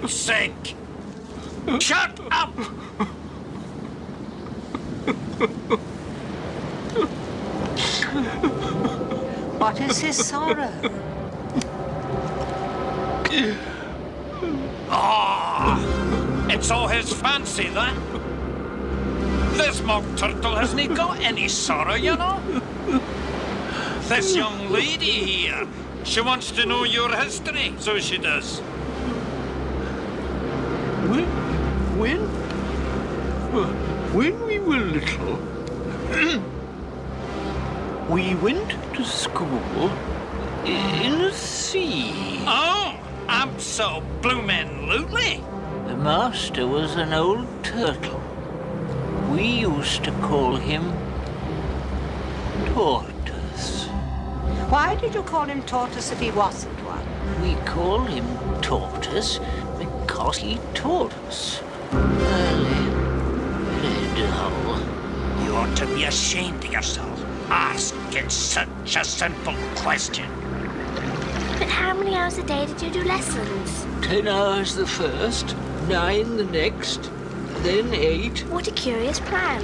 God's sake! Shut up! What is his sorrow? It's all his fancy, that. This mock turtle hasn't got any sorrow, you know. This young lady here, she wants to know your history, so she does. When we were little, we went to school in the sea. Oh, absolutely. The master was an old turtle. We used to call him Tortoise. Why did you call him Tortoise if he wasn't one? We call him Tortoise because he taught us. Very dull. You ought to be ashamed of yourself, asking such a simple question. But how many hours a day did you do lessons? 10 hours the first, 9 the next, then 8. What a curious plan.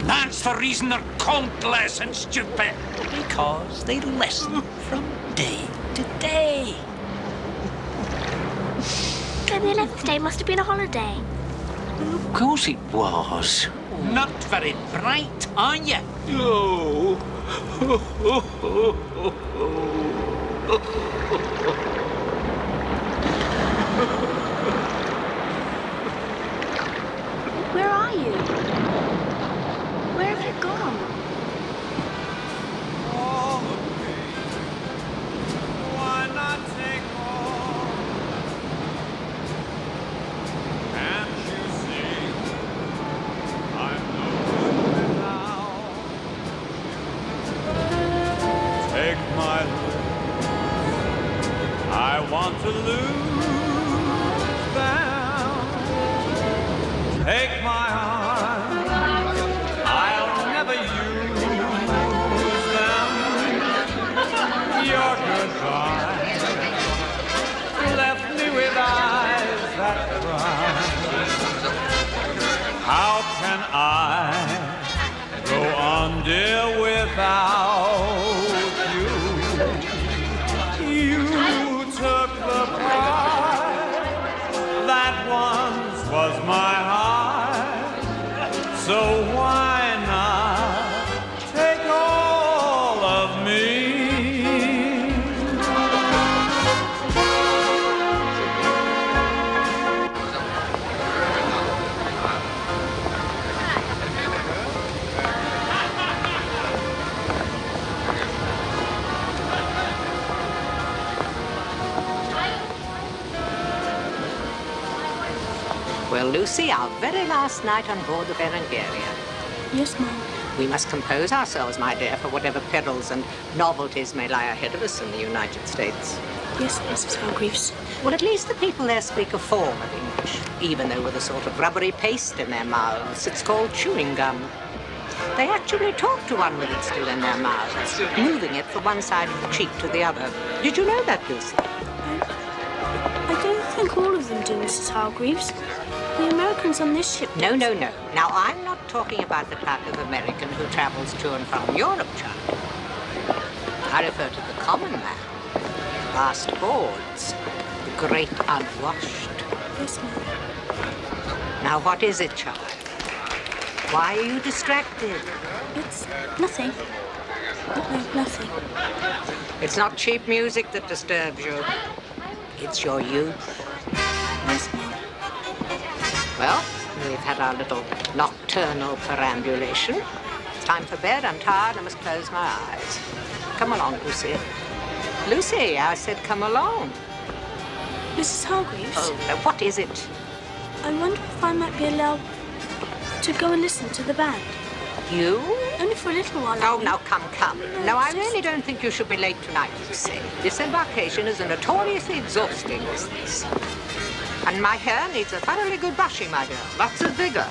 That's the reason they're called lessons, stupid. Because they listen from day to day. And the 11th day must have been a holiday. Of course it was. Not very bright, are you? No. Where are you? Where have you gone? Why not take more? Can't you see? I'm no good without. Take my lips. I want to lose them. Take my arms. I'll never use them. Your goodbye left me with eyes that cry. How can I go on, dear, without you? You took the pride that once was my heart, so why not take all of me? Well, Lucy, our very last night on board the Berengaria. Yes, Mum. We must compose ourselves, my dear, for whatever perils and novelties may lie ahead of us in the United States. Yes, Mrs. Hargreaves. Well, at least the people there speak a form of English, even though with a sort of rubbery paste in their mouths. It's called chewing gum. They actually talk to one with it still in their mouths, moving it from one side of the cheek to the other. Did you know that, Lucy? I don't think all of them do, Mrs. Hargreaves. The Americans on this ship... No, no, no. Now, I'm not talking about the type of American who travels to and from Europe, child. I refer to the common man, the vast boards, the great unwashed. Yes, Mum. Now, what is it, child? Why are you distracted? It's nothing. No, nothing. It's not cheap music that disturbs you. It's your youth. Yes, Mum. Well, we've had our little nocturnal perambulation. It's time for bed. I'm tired. I must close my eyes. Come along, Lucy. Lucy, I said come along. Mrs. Hargreaves? Oh, what is it? I wonder if I might be allowed to go and listen to the band. You? Only for a little while. Oh, now, come. No, I really don't think you should be late tonight, Lucy. This embarkation is a notoriously exhausting business. And my hair needs a thoroughly good brushing, my dear. Lots of vigor.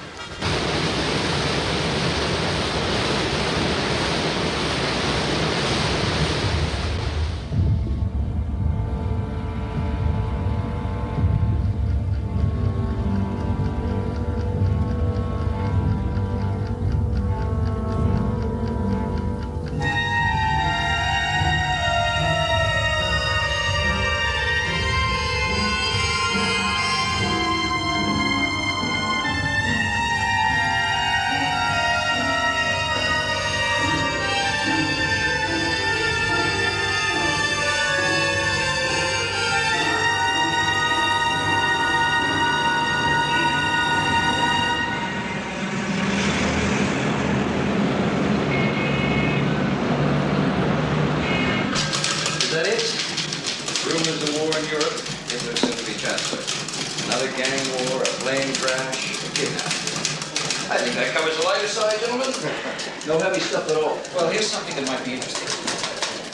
Europe, Hitler soon to be transferred. Another gang war, a plane crash, a kidnapping. I think that covers the lighter side, gentlemen. No heavy stuff at all. Well, here's something that might be interesting.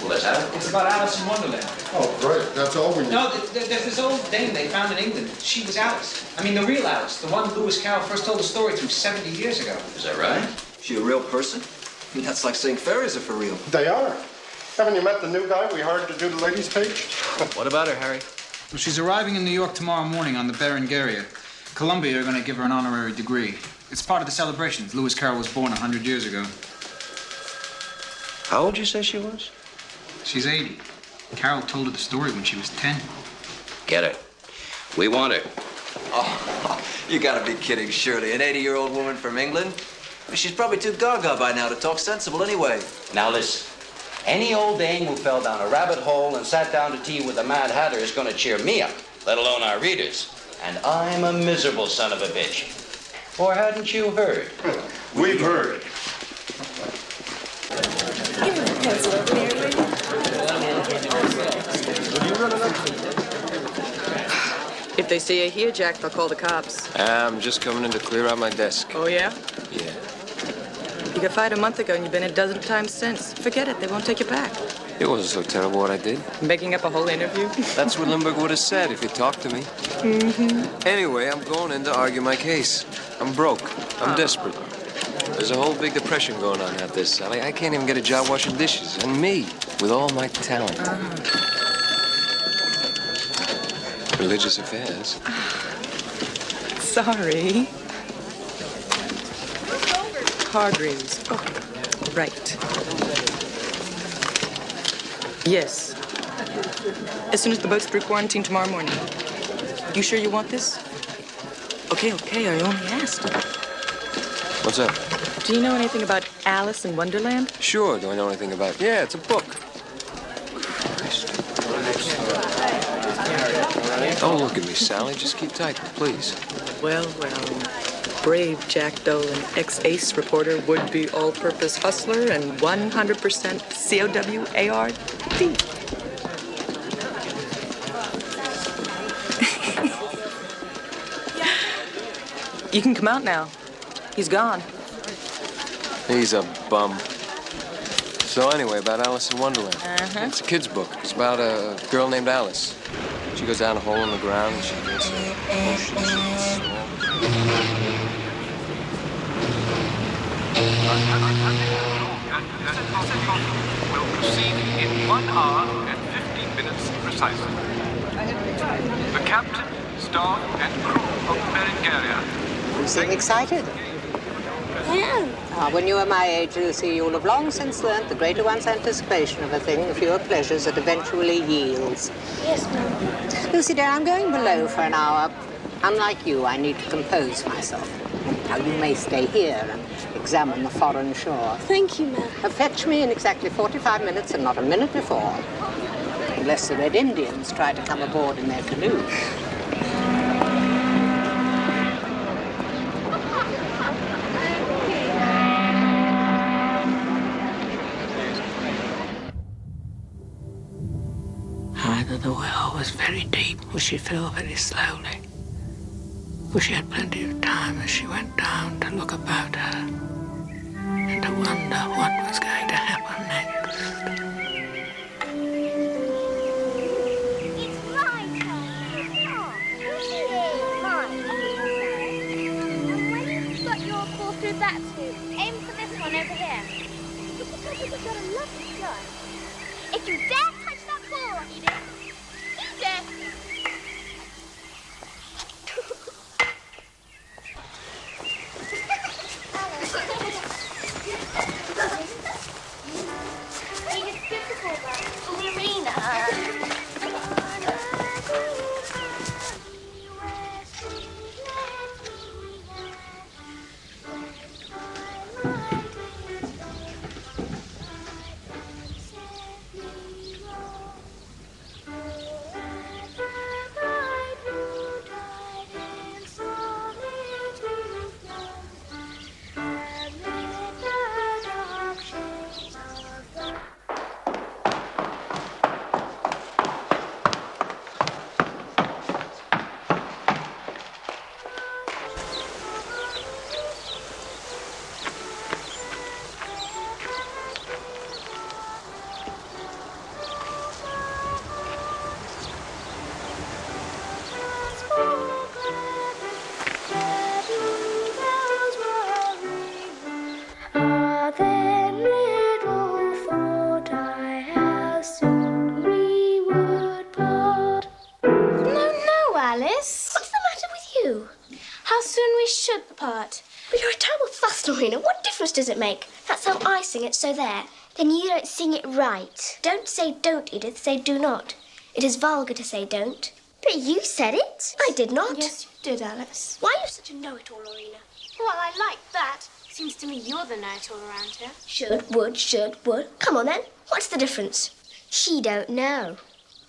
Well, let's have it. It's about Alice in Wonderland. Oh, great. That's all we need. No, there's this old dame they found in England. She was Alice. I mean, the real Alice. The one Lewis Carroll first told the story to 70 years ago. Is that right? She a real person? I mean, that's like saying fairies are for real. They are. Haven't you met the new guy we hired to do the ladies' page? What about her, Harry? Well, she's arriving in New York tomorrow morning on the Berengaria. Columbia are going to give her an honorary degree. It's part of the celebrations. Lewis Carroll was born 100 years ago. How old did you say she was? She's 80. Carroll told her the story when she was 10. Get her. We want her. Oh, you gotta be kidding, Shirley. An 80-year-old woman from England? She's probably too gaga by now to talk sensible anyway. Now listen. Any old dame who fell down a rabbit hole and sat down to tea with the Mad Hatter is going to cheer me up, let alone our readers. And I'm a miserable son of a bitch. Or hadn't you heard? We've heard. Give him a pencil over there, will you? If they see you here, Jack, they'll call the cops. I'm just coming in to clear out my desk. Oh, yeah? Yeah. You got fired a month ago, and you've been a dozen times since. Forget it. They won't take you back. It wasn't so terrible what I did. Making up a whole interview? That's what Lindbergh would have said if he talked to me. Mm-hmm. Anyway, I'm going in to argue my case. I'm broke. I'm desperate. There's a whole big depression going on out there, Sally. I can't even get a job washing dishes. And me, with all my talent. Religious affairs. Sorry. Hargreaves. Oh, right. Yes. As soon as the boat's through quarantine tomorrow morning. You sure you want this? Okay, I only asked. What's up? Do you know anything about Alice in Wonderland? Sure. Do I know anything about it? Yeah, it's a book. Don't look at me, Sally. Just keep tight, please. Well. Brave Jack Dolan, ex-ace reporter, would-be all-purpose hustler, and 100% COWARD. You can come out now. He's gone. He's a bum. So anyway, about Alice in Wonderland. It's a kid's book. It's about a girl named Alice. She goes down a hole in the ground and she gets will proceed in 1 hour and 15 minutes precisely. The captain, staff, and crew of Berengaria. You seem excited. Yeah. When you are my age, Lucy, you will have long since learnt the greater one's anticipation of a thing, the fewer pleasures it eventually yields. Yes, Mum. Lucy, dear, I'm going below for an hour. Unlike you, I need to compose myself. Now, you may stay here and examine the foreign shore. Thank you, Mum. Fetch me in exactly 45 minutes and not a minute before. Unless the Red Indians try to come aboard in their canoes. Either the well was very deep or she fell very slowly. For she had plenty of time as she went down to look about her and to wonder what was going to happen next. It's right. And when you've got your call through that tube, aim for this one over here. You've got a lovely gun. If you dare touch that ball, Edith. Edith! Edith, beautiful one. Ballerina. difference does it make? That's how I sing it, so there. Then you don't sing it right. Don't say don't, Edith. Say do not. It is vulgar to say don't. But you said it. I did not. Yes, you did, Alice. Why are you such a know-it-all, Lorena? Well, I like that. Seems to me you're the know-it-all around here. Should, would. Come on, then. What's the difference? She don't know.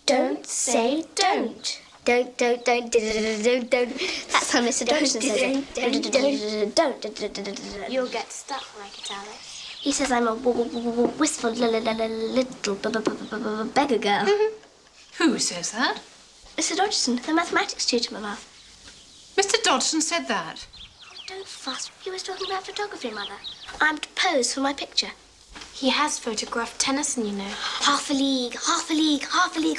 Don't say don't. Don't. That's how Mr. Dodgson says it. Don't. You'll get stuck like it, Alice. He says I'm a wistful little beggar girl. Who says that? Mr. Dodgson, the mathematics tutor, Mama. Mr. Dodgson said that. Oh, don't fuss. He was talking about photography, Mother. I'm to pose for my picture. He has photographed Tennyson, you know. Half a league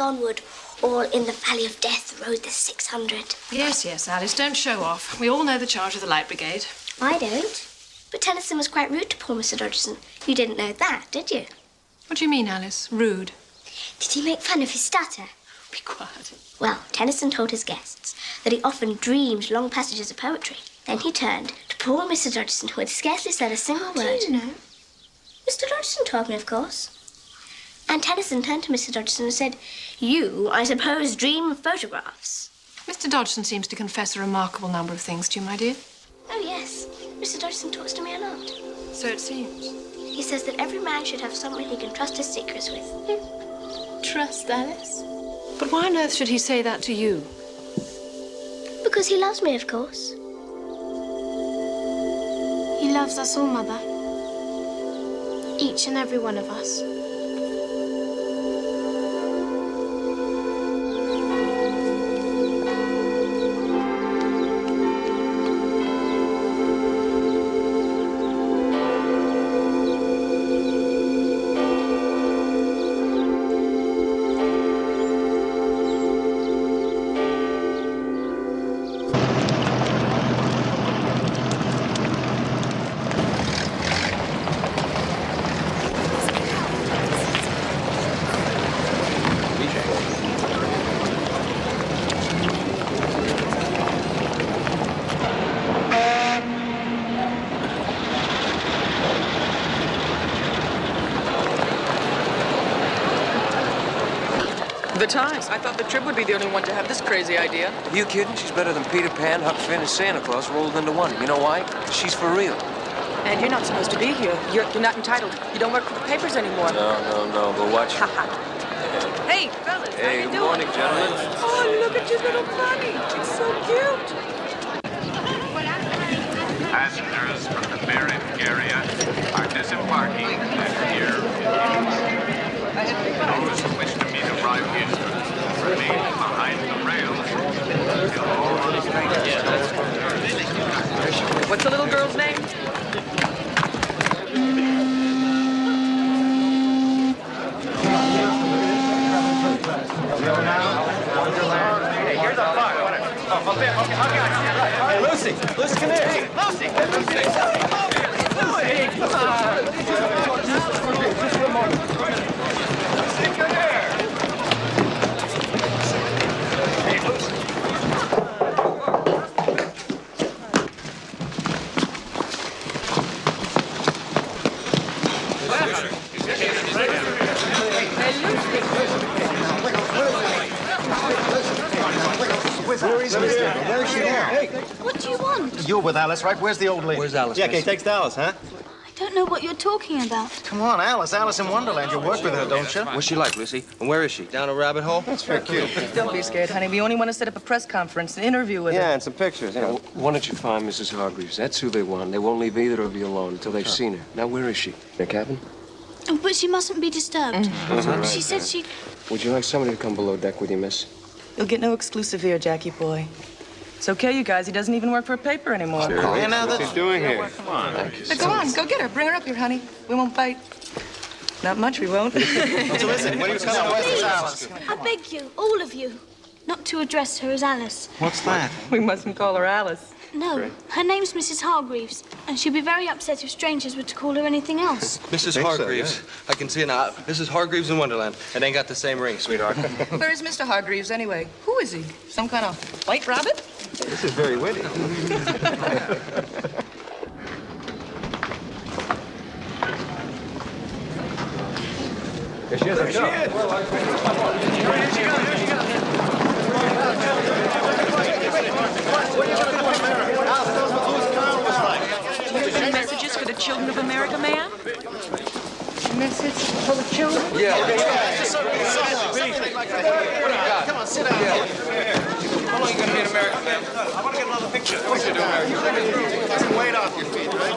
onward. All in the valley of death rode the 600. Yes, Alice, don't show off. We all know the charge of the Light Brigade. I don't. But Tennyson was quite rude to poor Mr. Dodgson. You didn't know that, did you? What do you mean, Alice? Rude? Did he make fun of his stutter? Be quiet. Well, Tennyson told his guests that he often dreamed long passages of poetry. Then he turned to poor Mr. Dodgson, who had scarcely said a single word. Do you know? Mr. Dodgson told me, of course. And Tennyson turned to Mr. Dodgson and said, "You, I suppose, dream of photographs." Mr. Dodgson seems to confess a remarkable number of things to you, my dear. Oh, yes. Mr. Dodgson talks to me a lot. So it seems. He says that every man should have someone he can trust his secrets with. Trust, Alice? But why on earth should he say that to you? Because he loves me, of course. He loves us all, Mother. Each and every one of us. The Times. I thought the Trib would be the only one to have this crazy idea. Are you kidding? She's better than Peter Pan, Huck Finn, and Santa Claus rolled into one. You know why? She's for real. And you're not supposed to be here. You're not entitled. You don't work for the papers anymore. No, but watch. Hey, fellas, how Hey, you good doing? morning, gentlemen. Oh, look at your little bunny. It's so cute. Passengers from the Berengaria are disembarking at Pier 15. Those who wish to meet arrivals remain behind the rails until all other What's the little girl's name? Hey, here's a fuck. Hey, Lucy, come here. Hey, Lucy. Hey, come on. Just one more. Lucy, come here. Hey, Lucy. Where is Mr. Where's she now? Hey, What do you want? you're with Alice, right? Where's the old lady? Where's Alice, Yeah, okay, miss? takes Alice, huh? I don't know what you're talking about. Come on, Alice in Wonderland. You work with her, don't you? What's she like, Lucy? And where is she? Down a rabbit hole? That's very cute. Don't be scared, honey. We only want to set up a press conference, an interview with her. Yeah, and some pictures. Yeah, why don't you find Mrs. Hargreaves? That's who they want. They won't leave either of you alone until they've seen her. Now, where is she? In the cabin? But she mustn't be disturbed. right, She said she... Would you like somebody to come below deck with you, miss? You'll get no exclusive here, Jackie boy. It's okay, you guys. He doesn't even work for a paper anymore. Yeah, now What's that's... he doing here? Hey, go on, go get her. Bring her up here, honey. We won't fight. Not much, we won't. So listen, when he was coming out, where's Alice? I beg you, all of you, not to address her as Alice. What's that? We mustn't call her Alice. No, her name's Mrs. Hargreaves, and she'd be very upset if strangers were to call her anything else. Mrs. Hargreaves. I can see it now. Mrs. Hargreaves in Wonderland. It ain't got the same ring, sweetheart. Where is Mr. Hargreaves, anyway? Who is he? Some kind of white rabbit? This is very witty. There she is. There she is. Any messages for the children of America, ma'am? Message for the children? Yeah. Come on, sit down. How long are you going to be in America, man? I want to get another picture. Of course you do, America. Take some weight off your feet, right?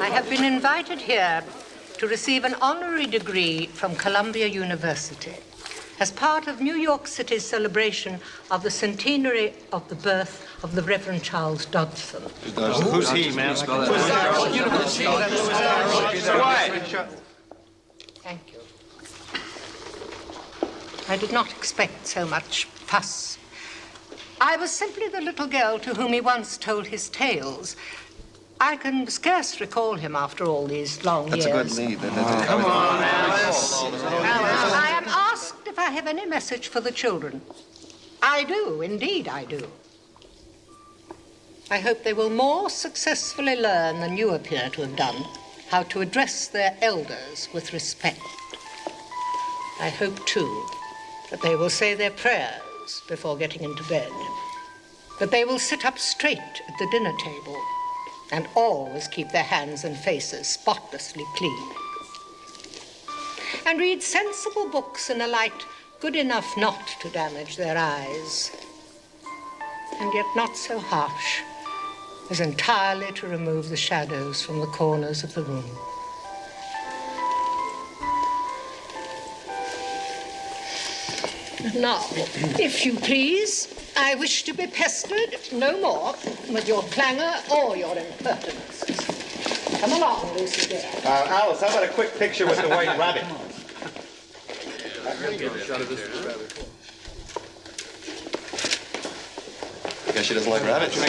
I have been invited here to receive an honorary degree from Columbia University as part of New York City's celebration of the centenary of the birth of the Reverend Charles Dodgson. Who's he, man? Thank you. I did not expect so much fuss. I was simply the little girl to whom he once told his tales. I can scarce recall him after all these long years. That's a good lead. Come on, Alice. I am asked if I have any message for the children. I do, indeed I do. I hope they will more successfully learn than you appear to have done how to address their elders with respect. I hope, too, that they will say their prayers before getting into bed, that they will sit up straight at the dinner table and always keep their hands and faces spotlessly clean, and read sensible books in a light good enough not to damage their eyes, and yet not so harsh as entirely to remove the shadows from the corners of the room. Now, if you please, I wish to be pestered no more with your clangor or your impertinences. Come along, Lucy dear. Alice, how about a quick picture with the white rabbit? I guess she doesn't like rabbits. Our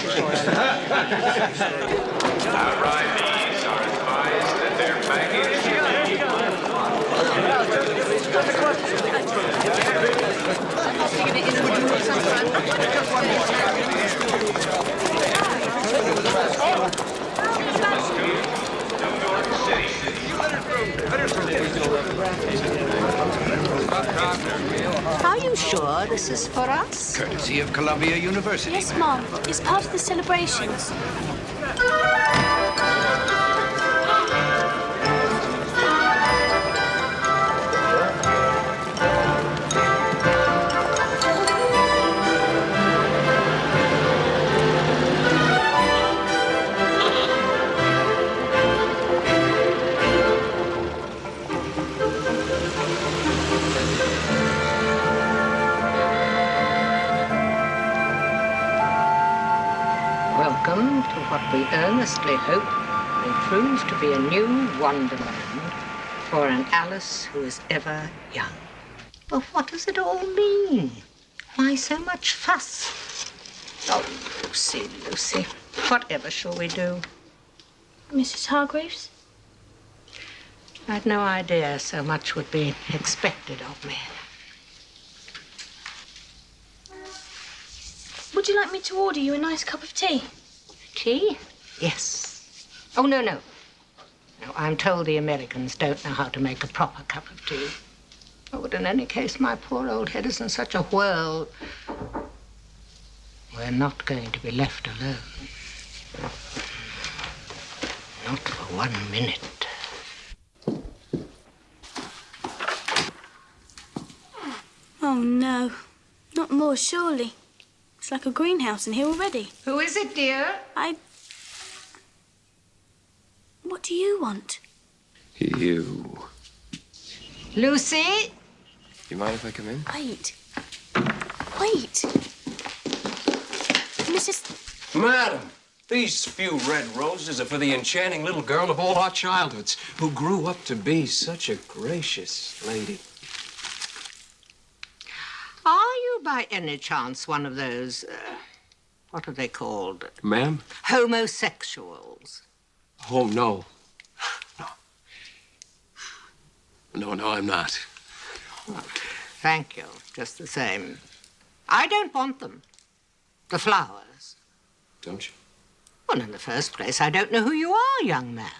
arrivees are advised that their baggage Are you sure this is for us? Courtesy of Columbia University. Yes, Mom. It's part of the celebrations. Welcome to what we earnestly hope will prove to be a new wonderland for an Alice who is ever young. But what does it all mean? Why so much fuss? Oh, Lucy, Lucy, whatever shall we do? Mrs. Hargreaves? I'd no idea so much would be expected of me. Would you like me to order you a nice cup of tea? Tea? Yes. Oh, no. No, I'm told the Americans don't know how to make a proper cup of tea. Oh, but in any case, my poor old head is in such a whirl. We're not going to be left alone. Not for 1 minute. Oh, no. Not more, surely. It's like a greenhouse in here already. Who is it, dear? What do you want? You. Lucy? You mind if I come in? Wait. Mrs. Madam, these few red roses are for the enchanting little girl of all our childhoods who grew up to be such a gracious lady. Are you by any chance one of those, what are they called? Ma'am? Homosexuals. Oh, no. No, I'm not. Thank you, just the same. I don't want them. The flowers. Don't you? Well, in the first place, I don't know who you are, young man.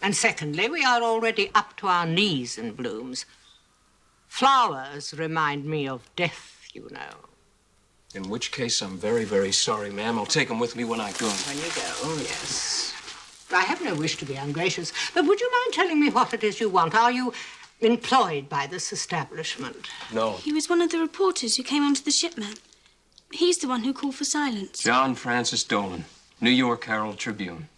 And secondly, we are already up to our knees in blooms. Flowers remind me of death, you know. In which case, I'm very, very sorry, ma'am. I'll take them with me when I go. When you go, yes. I have no wish to be ungracious, but would you mind telling me what it is you want? Are you employed by this establishment? No. He was one of the reporters who came onto the ship, man. He's the one who called for silence. John Francis Dolan, New York Herald Tribune.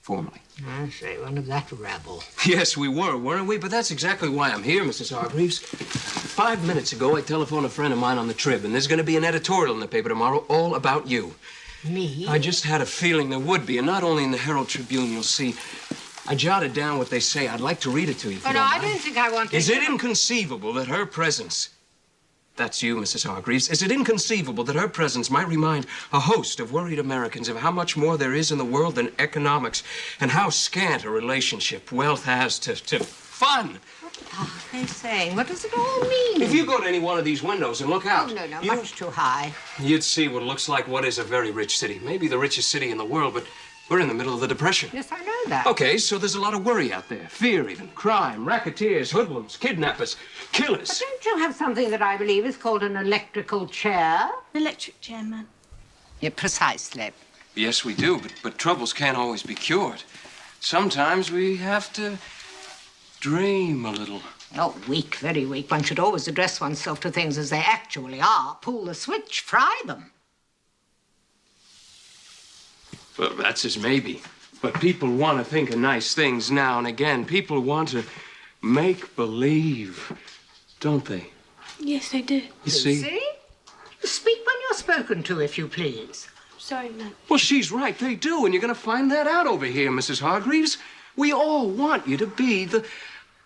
Formerly. I say, one of that rabble. Yes, we were, weren't we? But that's exactly why I'm here, Mrs. Hargreaves. 5 minutes ago, I telephoned a friend of mine on the Trib, and there's going to be an editorial in the paper tomorrow all about you. Me? I just had a feeling there would be, and not only in the Herald Tribune, you'll see. I jotted down what they say. I'd like to read it to you. Oh, no, I don't think I want to. Is it inconceivable that her presence... That's you, Mrs. Hargreaves. Is it inconceivable that her presence might remind a host of worried Americans of how much more there is in the world than economics and how scant a relationship wealth has to fun? What are they saying? What does it all mean? If you go to any one of these windows and look out... Oh, no, much too high. You'd see what looks like what is a very rich city. Maybe the richest city in the world, but we're in the middle of the Depression. Yes, I know that. Okay, so there's a lot of worry out there. Fear even. Crime, racketeers, hoodlums, kidnappers, killers. But don't you have something that I believe is called an electrical chair? An electric chair, man. Yeah, precisely. Yes, we do, but troubles can't always be cured. Sometimes we have to dream a little. Oh, weak, very weak. One should always address oneself to things as they actually are. Pull the switch, fry them. Well, that's as maybe. But people want to think of nice things now and again. People want to make believe, don't they? Yes, they do. You see? See? Speak when you're spoken to, if you please. Sorry, man. Well, she's right. They do, and you're going to find that out over here, Mrs. Hargreaves. We all want you to be the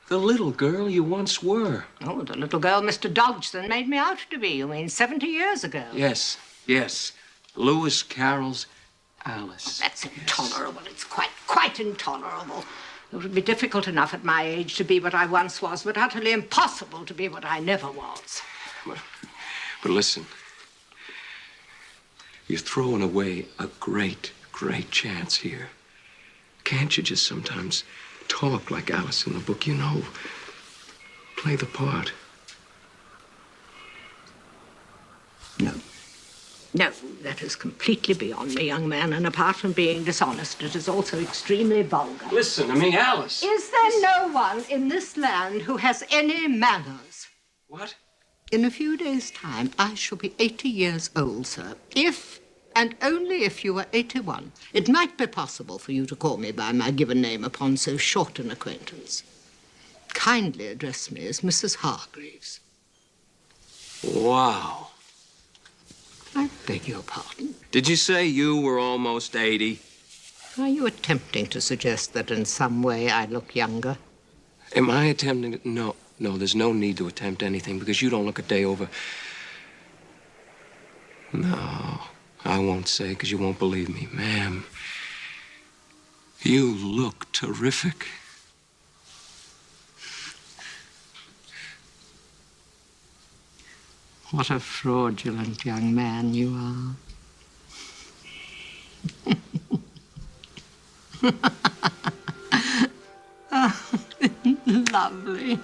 little girl you once were. Oh, the little girl Mr. Dodgson made me out to be. You mean 70 years ago? Yes, yes. Lewis Carroll's Alice. That's intolerable. It's quite intolerable. It would be difficult enough at my age to be what I once was, but utterly impossible to be what I never was. But listen, you're throwing away a great, great chance here. Can't you just sometimes talk like Alice in the book, you know? Play the part. No, that is completely beyond me, young man, and apart from being dishonest, it is also extremely vulgar. Listen to me, Alice. Is there no one in this land who has any manners? What? In a few days' time, I shall be 80 years old, sir. If, and only if you are 81, it might be possible for you to call me by my given name upon so short an acquaintance. Kindly address me as Mrs. Hargreaves. Wow. I beg your pardon. Did you say you were almost 80? Are you attempting to suggest that in some way I look younger? Am I attempting to... No, there's no need to attempt anything because you don't look a day over... No, I won't say because you won't believe me. Ma'am, you look terrific. What a fraudulent young man you are. Oh, lovely.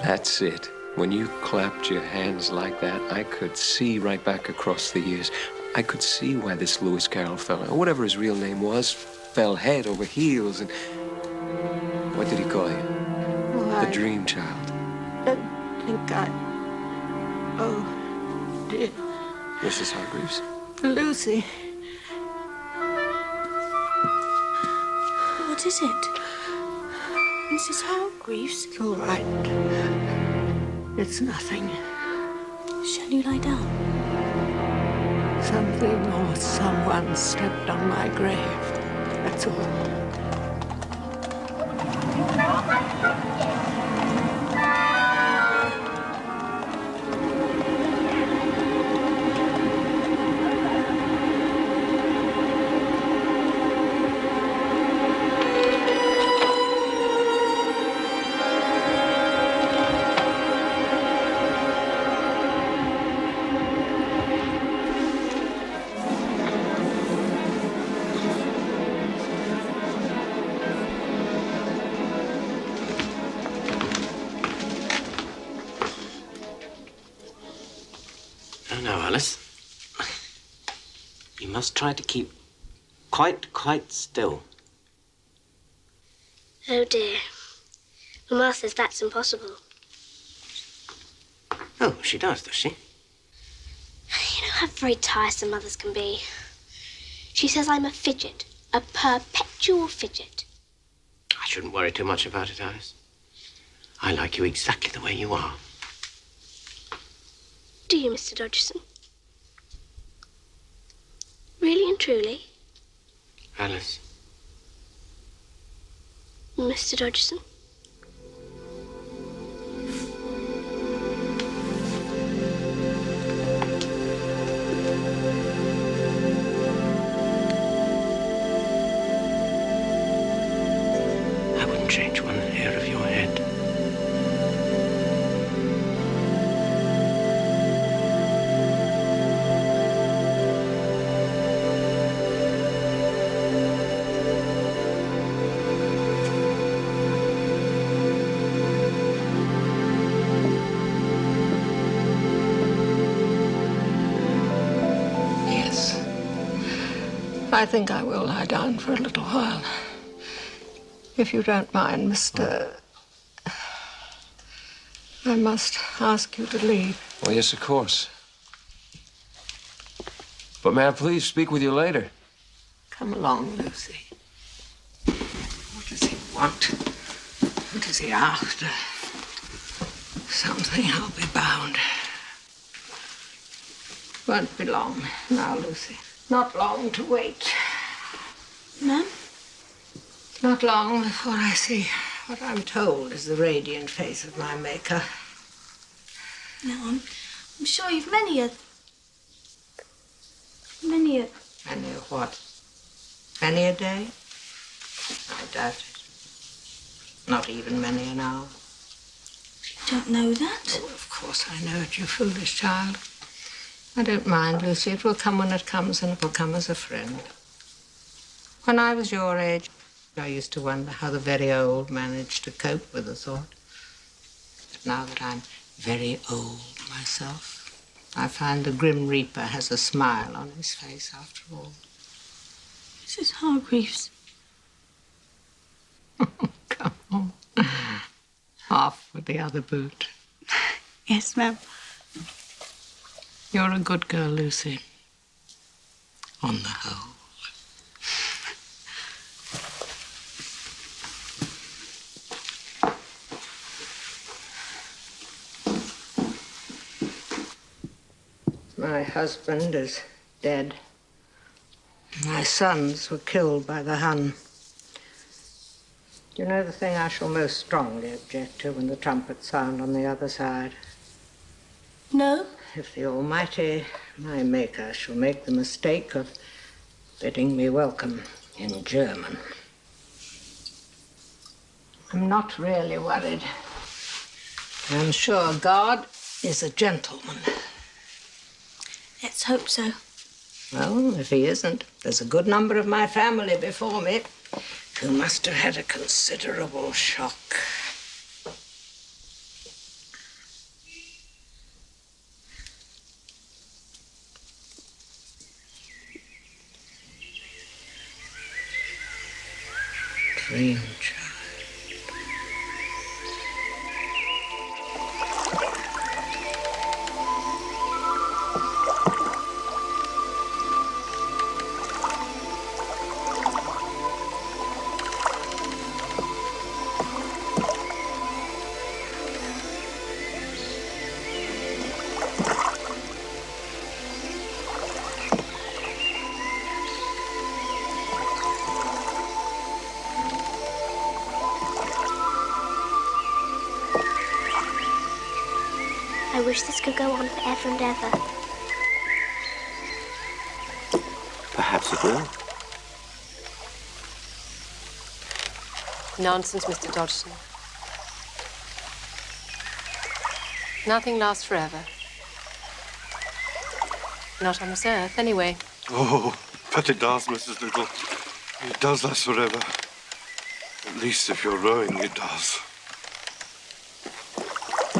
That's it. When you clapped your hands like that, I could see right back across the years. I could see why this Lewis Carroll fella, or whatever his real name was, fell head over heels and... What did he call you? Why? The Dreamchild. Oh, dear. Mrs. Hargreaves. Lucy. What is it? Mrs. Hargreaves? It's all right. It's nothing. Shall you lie down? Something or someone stepped on my grave. That's all. Alice. You must try to keep quite still. Oh dear. Mamma says that's impossible. Oh, she does she? You know how very tiresome mothers can be. She says I'm a fidget, a perpetual fidget. I shouldn't worry too much about it, Alice. I like you exactly the way you are. Do you, Mr. Dodgson? Really and truly? Alice. Mr. Dodgson? I wouldn't change one hair of your head. Yes. I think I will lie down for a little while. If you don't mind, Mr. I must ask you to leave. Well, yes, of course. But may I please speak with you later? Come along, Lucy. What does he want? What is he after? Something, I'll be bound. Won't be long now, Lucy. Not long to wait. Ma'am? Not long before I see what I'm told is the radiant face of my maker. No, I'm sure you've many a... Many a what? Many a day? I doubt it. Not even many an hour. You don't know that? Oh, of course I know it, you foolish child. I don't mind, Lucy. It will come when it comes, and it will come as a friend. When I was your age, I used to wonder how the very old managed to cope with the thought. But now that I'm very old myself, I find the Grim Reaper has a smile on his face after all. Mrs. Hargreaves. Come on. Off with the other boot. Yes, ma'am. You're a good girl, Lucy. On the whole. My husband is dead. My sons were killed by the Hun. Do you know the thing I shall most strongly object to when the trumpets sound on the other side? No? If the Almighty, my Maker, shall make the mistake of bidding me welcome in German. I'm not really worried. I'm sure God is a gentleman. Let's hope so. Well, if he isn't, there's a good number of my family before me who must have had a considerable shock. Dreamchild. I wish this could go on forever and ever. Perhaps it will. Nonsense, Mr. Dodgson. Nothing lasts forever. Not on this earth, anyway. Oh, but it does, Mrs. Liddell. It does last forever. At least if you're rowing, it does.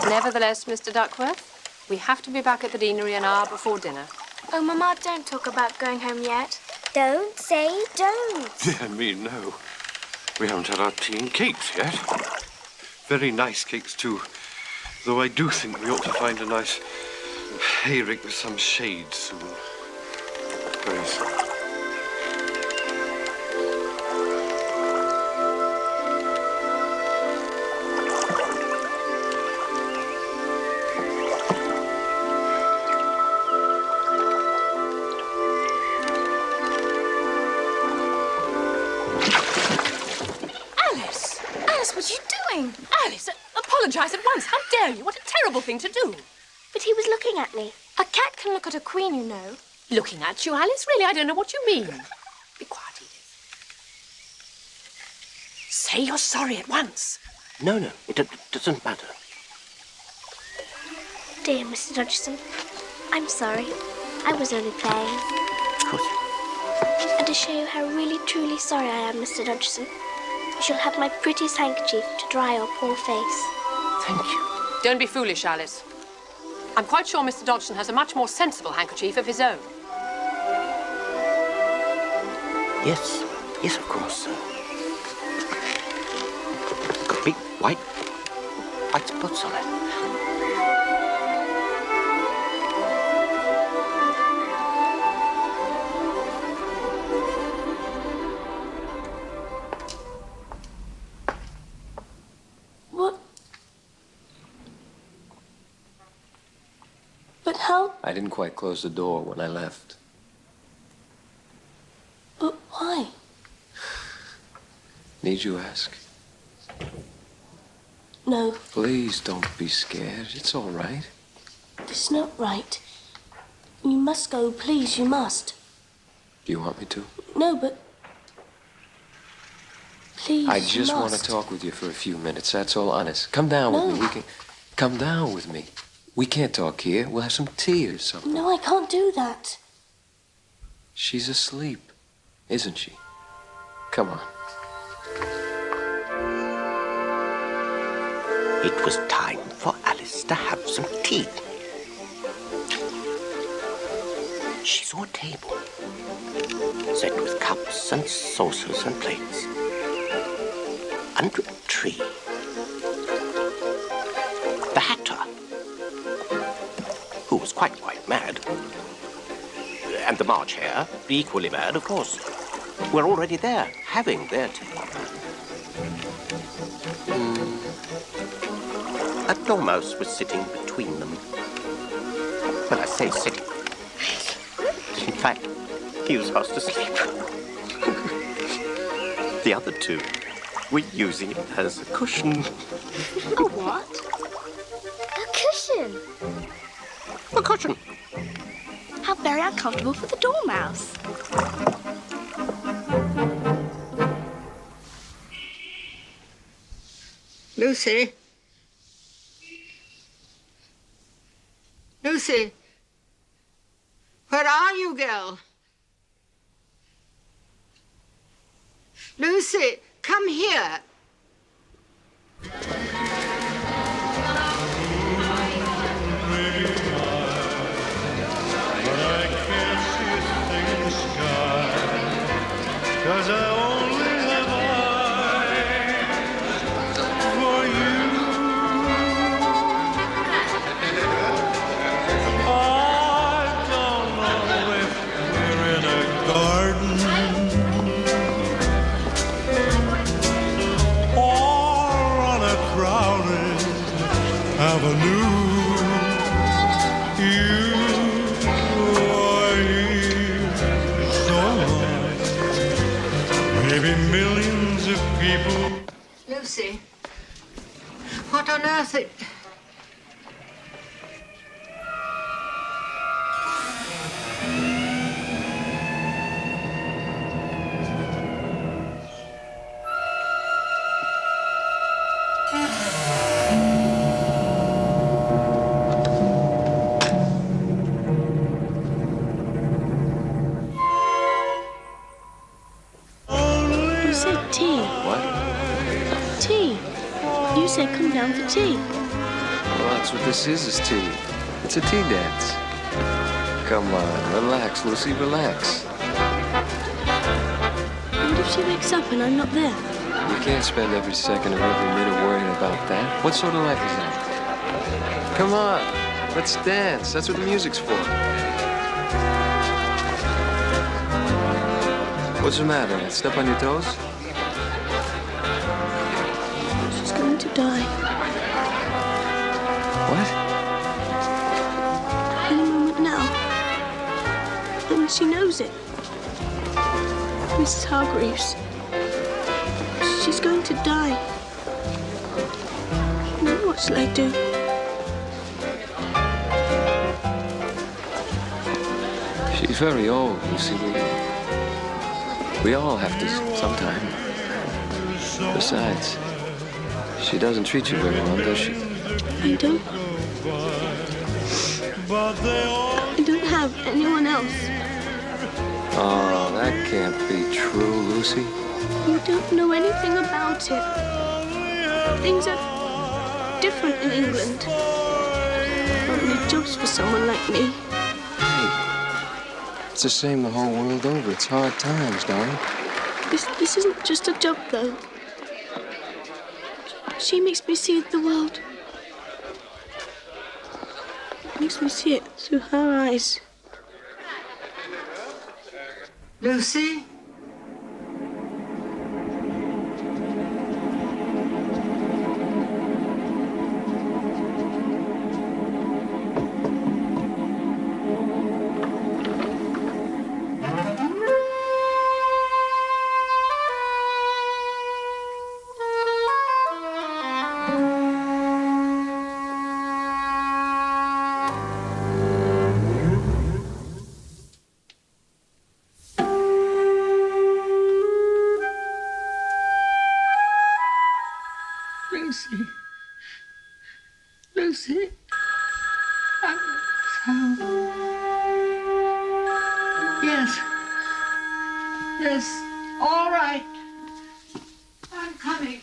Nevertheless, Mr. Duckworth, We have to be back at the deanery an hour before dinner. Oh, Mama, don't talk about going home yet. Don't say don't. Dear me, no. We haven't had our tea and cakes yet. Very nice cakes, too. Though I do think we ought to find a nice hayrick with some shade soon. Very soon. Alice, apologise at once. How dare you? What a terrible thing to do. But he was looking at me. A cat can look at a queen, you know. Looking at you, Alice? Really, I don't know what you mean. Be quiet, Edith. Say you're sorry at once. No, it doesn't matter. Dear Mr. Dodgson, I'm sorry. I was only playing. Of course. And to show you how really, truly sorry I am, Mr. Dodgson, you shall have my prettiest handkerchief to dry your poor face. Thank you. Don't be foolish, Alice. I'm quite sure Mr. Dodgson has a much more sensible handkerchief of his own. Yes, of course. Big white spots on it. I didn't quite close the door when I left. But why? Need you ask? No, Please don't be scared. It's all right. it's not right. You must go, please, you must. Do you want me to? No, but... Please, I just you want to must. talk with you for a few minutes. That's all, honest. Come down with me. We can... Come down with me. We can't talk here. We'll have some tea or something. No, I can't do that. She's asleep, isn't she? Come on. It was time for Alice to have some tea. She saw a table set with cups and saucers and plates. Under a tree, the Hatter, who was quite mad, and the March Hare, equally mad, of course, were already there, having their tea. A dormouse was sitting between them. Well, I say sitting. In fact, he was fast asleep. The other two were using it as a cushion. A what? A cushion? A cushion. How very uncomfortable for the dormouse. Lucy? Lucy? Where are you, girl? Lucy, come here. Cause I only have eyes for you. I don't know if we're in a garden or on a crowded avenue. You are here so long. Maybe millions of people. Lucy, what on earth it... You said tea. What? Tea. You said come down for tea. Well, that's what this is tea. It's a tea dance. Come on, relax, Lucy, relax. What if she wakes up and I'm not there? You can't spend every second of every minute worrying about that. What sort of life is that? Come on, let's dance. That's what the music's for. What's the matter? Step on your toes? She's going to die. What? Any moment now. And she knows it. Mrs. Hargreaves. She's going to die. What shall I do? She's very old, Lucy. We all have to sometime. Besides, she doesn't treat you very well, does she? I don't. I don't have anyone else. Oh, that can't be true, Lucy. You don't know anything about it. Things are different in England. Not many jobs for someone like me. It's the same the whole world over. It's hard times, darling. This isn't just a job, though. She makes me see the world. Makes me see it through her eyes. Lucy? Lucy. Yes. Yes. All right. I'm coming.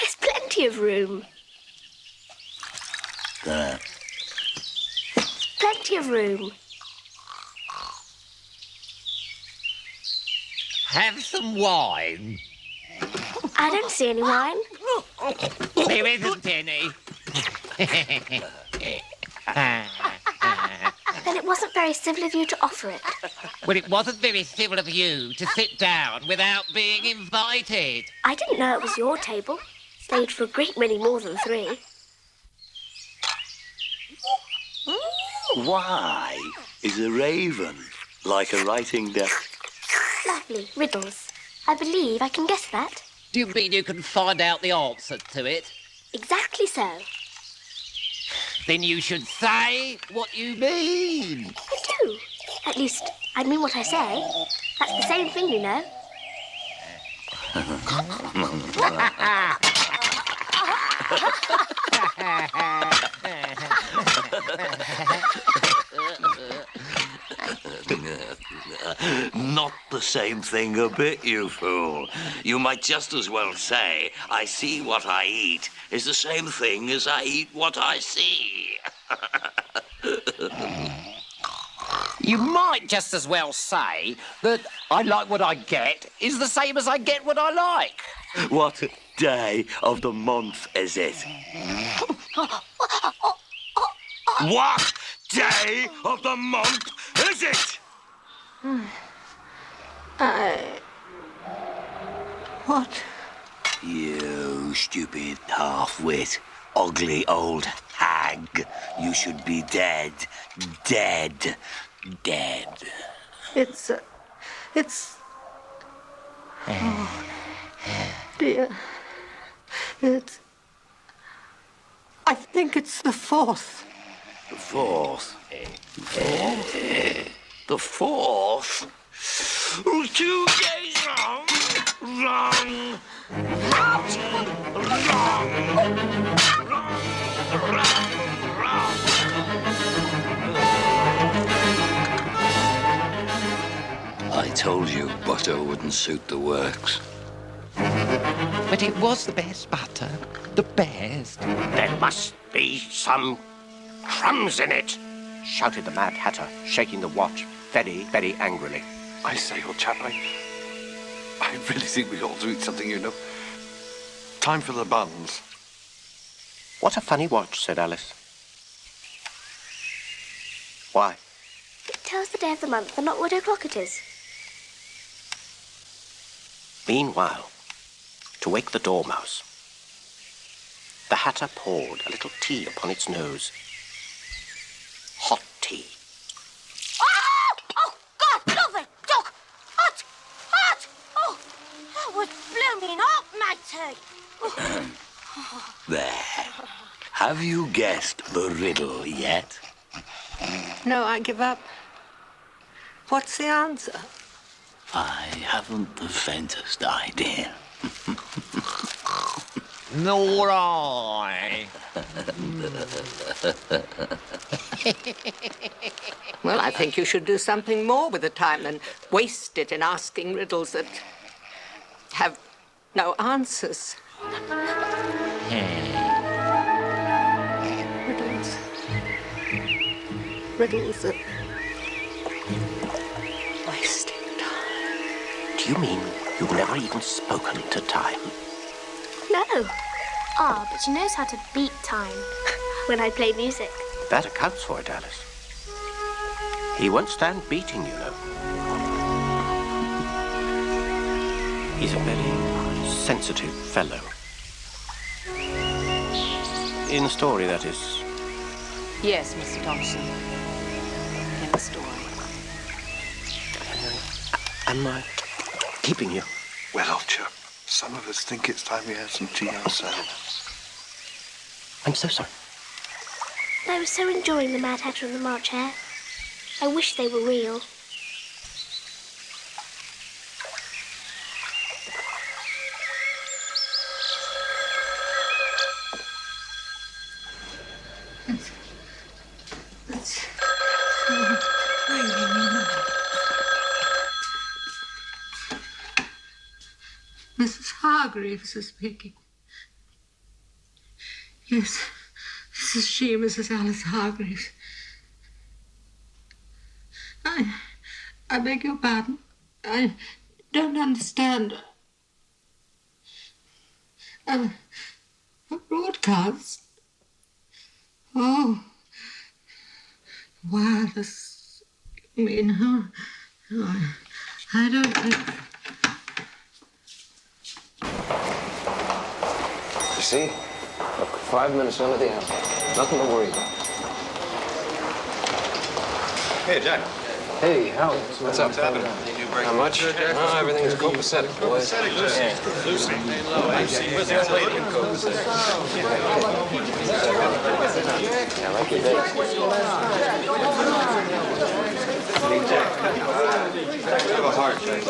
There's plenty of room. There. Plenty of room. Have some wine. I don't see any wine. There isn't any. Then it wasn't very civil of you to offer it. Well, it wasn't very civil of you to sit down without being invited. I didn't know it was your table. Stayed for a great many more than 3. Why is a raven like a writing desk? Lovely. Riddles. I believe I can guess that. Do you mean you can find out the answer to it? Exactly so. Then you should say what you mean. I do. At least, I mean what I say. That's the same thing, you know. Not the same thing a bit, you fool. You might just as well say, I see what I eat is the same thing as I eat what I see. You might just as well say that I like what I get is the same as I get what I like. What day of the month is it? What day of the month is it? What? You stupid half-wit, ugly old hag. You should be dead. Dead. Dead. It's... Oh, dear. It's... I think it's the 4th. The 4th? The 4th? 2 days wrong. Wrong. I told you butter wouldn't suit the works. But it was the best butter. The best. There must be some crumbs in it, shouted the Mad Hatter, shaking the watch very, very angrily. I say, old chap, I really think we ought to eat something, you know. Time for the buns. What a funny watch, said Alice. Why? It tells the day of the month and not what o'clock it is. Meanwhile, to wake the dormouse, the Hatter poured a little tea upon its nose. Hot tea. Oh! Oh, God, love it! Look! Hot! Hot! Oh, that was blooming hot, matey! There. Have you guessed the riddle yet? No, I give up. What's the answer? I haven't the faintest idea. Nor I. Well, I think you should do something more with the time than waste it in asking riddles that have no answers. Riddles that wasting time. Do you mean you've never even spoken to time? No. Ah, but she knows how to beat time when I play music. That accounts for it, Alice. He won't stand beating, you know. He's a very sensitive fellow. In the story, that is. Yes, Mr. Dodgson. In the story. Am I keeping you? Well, old chap, some of us think it's time we had some tea ourselves. I'm so sorry. I was so enjoying the Mad Hatter and the March Hare. I wish they were real. It's so raining. Mrs. Hargreaves is speaking. Yes, this is she, Mrs. Alice Hargreaves. I beg your pardon. I don't understand. A broadcast? Oh. Wireless. You mean, huh? Oh, I don't think... You see? Look, 5 minutes under the hour. Nothing to worry about. Hey, Jack. Hey, Howard. What's up? How much? Oh, everything's copacetic, boys. Lucy. Where's the young lady? I like your dates. Have a heart, Jack.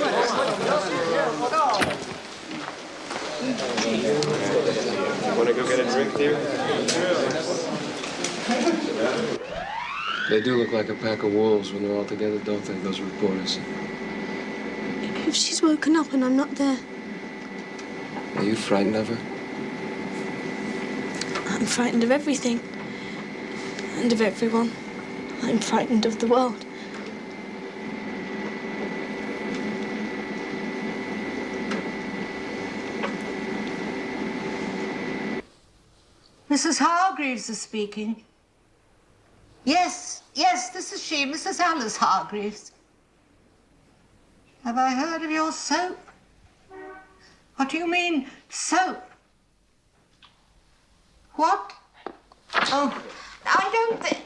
Want to go get a drink, dear? They do look like a pack of wolves when they're all together, don't they, those reporters? If she's woken up and I'm not there, Are you frightened of her? I'm frightened of everything. And of everyone. I'm frightened of the world. Mrs. Hargreaves is speaking. Yes, this is she, Mrs. Alice Hargreaves. Have I heard of your soap? What do you mean, soap? What? Oh, I don't think...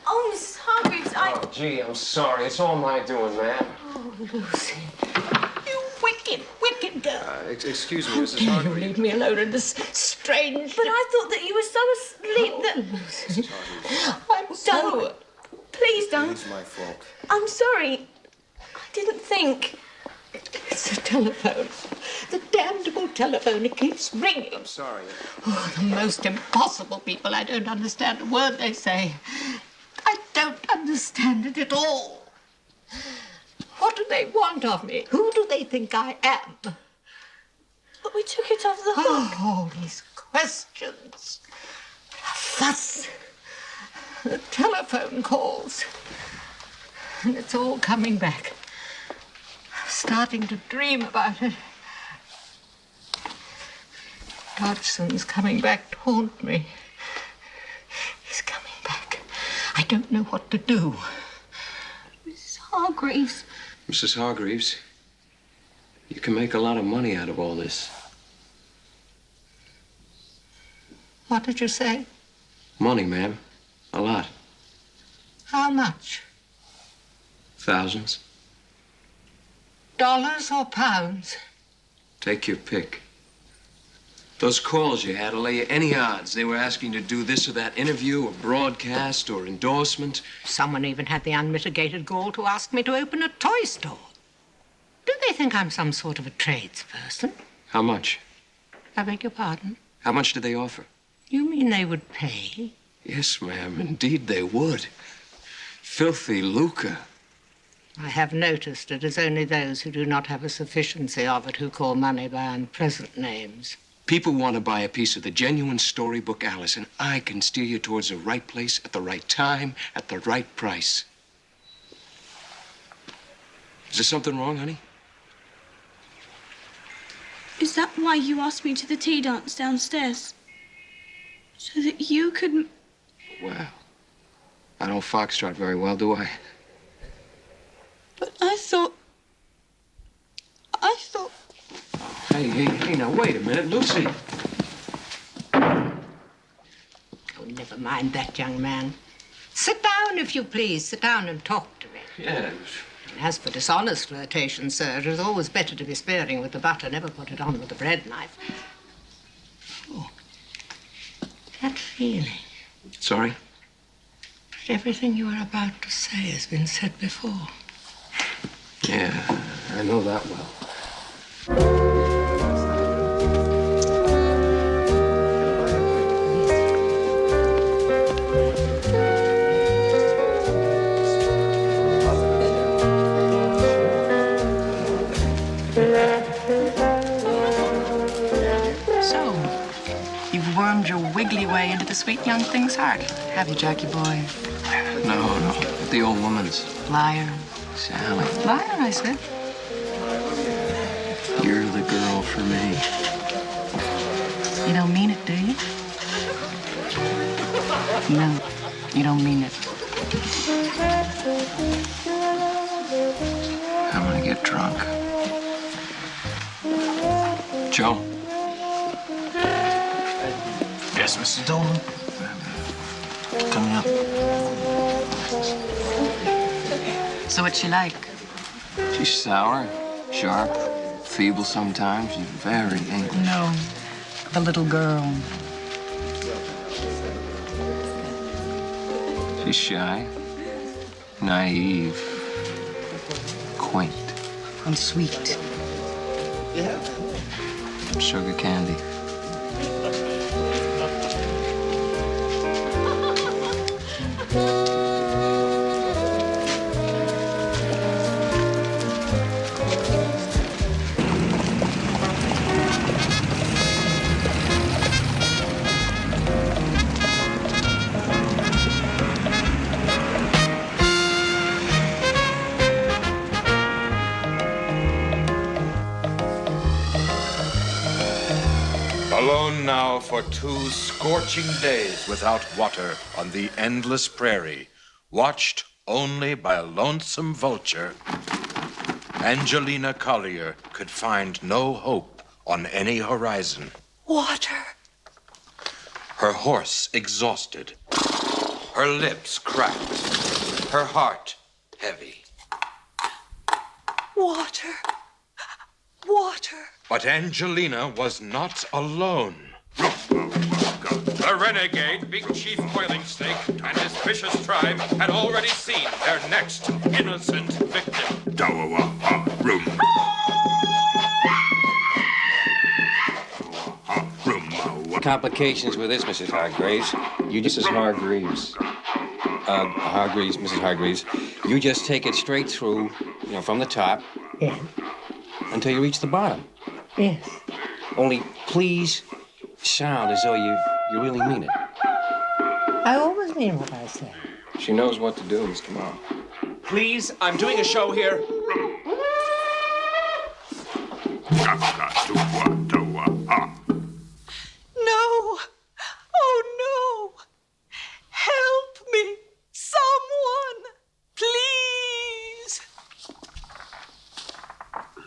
Oh, Mrs. Hargreaves, Oh, gee, I'm sorry. It's all my doing, ma'am. Oh, Lucy. You wicked girl. Excuse me, How Mrs. dare you Hargreaves. leave me alone in this strange... But I thought that you were so asleep that... Lucy, I'm sorry. Please don't. It's my fault. I'm sorry. I didn't think. It's the telephone. The damnable telephone. It keeps ringing. I'm sorry. Oh, the most impossible people. I don't understand a word they say. I don't understand it at all. What do they want of me? Who do they think I am? But we took it off the hook. Oh, all these questions. Fuss. The telephone calls. And it's all coming back. I'm starting to dream about it. Dodgson's coming back to haunt me. He's coming back. I don't know what to do. Mrs. Hargreaves. Mrs. Hargreaves, you can make a lot of money out of all this. What did you say? Money, ma'am. A lot. How much? Thousands. Dollars or pounds? Take your pick. Those calls you had, I'll lay you any odds. They were asking to do this or that interview or broadcast or endorsement. Someone even had the unmitigated gall to ask me to open a toy store. Do they think I'm some sort of a tradesperson? How much? I beg your pardon? How much did they offer? You mean they would pay? Yes, ma'am, indeed they would. Filthy lucre. I have noticed it is only those who do not have a sufficiency of it who call money by unpleasant names. People want to buy a piece of the genuine storybook Alice, and I can steer you towards the right place at the right time at the right price. Is there something wrong, honey? Is that why you asked me to the tea dance downstairs? So that you could... Well, I don't foxtrot very well, do I? But I thought... Hey, now, wait a minute, Lucy. Oh, never mind that, young man. Sit down, if you please. Sit down and talk to me. Yes. As for dishonest flirtation, sir, it is always better to be sparing with the butter, never put it on with the bread knife. Oh, that feeling. Sorry? But everything you are about to say has been said before. Yeah, I know that well. So, you've wormed your wiggly way into the sweet young thing's heart, have you, Jackie boy? No, the old woman's. Liar. Sally. Liar, I said. You're the girl for me. You don't mean it, do you? No, you don't mean it. I'm gonna get drunk. Joe? Yes, Mr. Dolan. Coming up. So what's she like? She's sour, sharp, feeble sometimes. She's very English. No, the little girl. She's shy, naive, quaint. And sweet. Sugar candy. now for 2 scorching days without water on the endless prairie, watched only by a lonesome vulture, Angelina Collier could find no hope on any horizon. Water. Her horse exhausted, her lips cracked, her heart heavy. Water. Water. But Angelina was not alone. The renegade, Big Chief Boiling Snake, and his vicious tribe had already seen their next innocent victim. Complications with this, Mrs. Hargreaves. You just Mrs. Hargreaves. Mrs. Hargreaves. You just take it straight through, from the top. Yeah. Until you reach the bottom. Yes. Only please sound as though you really mean it. I always mean what I say. She knows what to do, Miss Kamal. Please, I'm doing a show here. No! Oh, no! Help me! Someone! Please!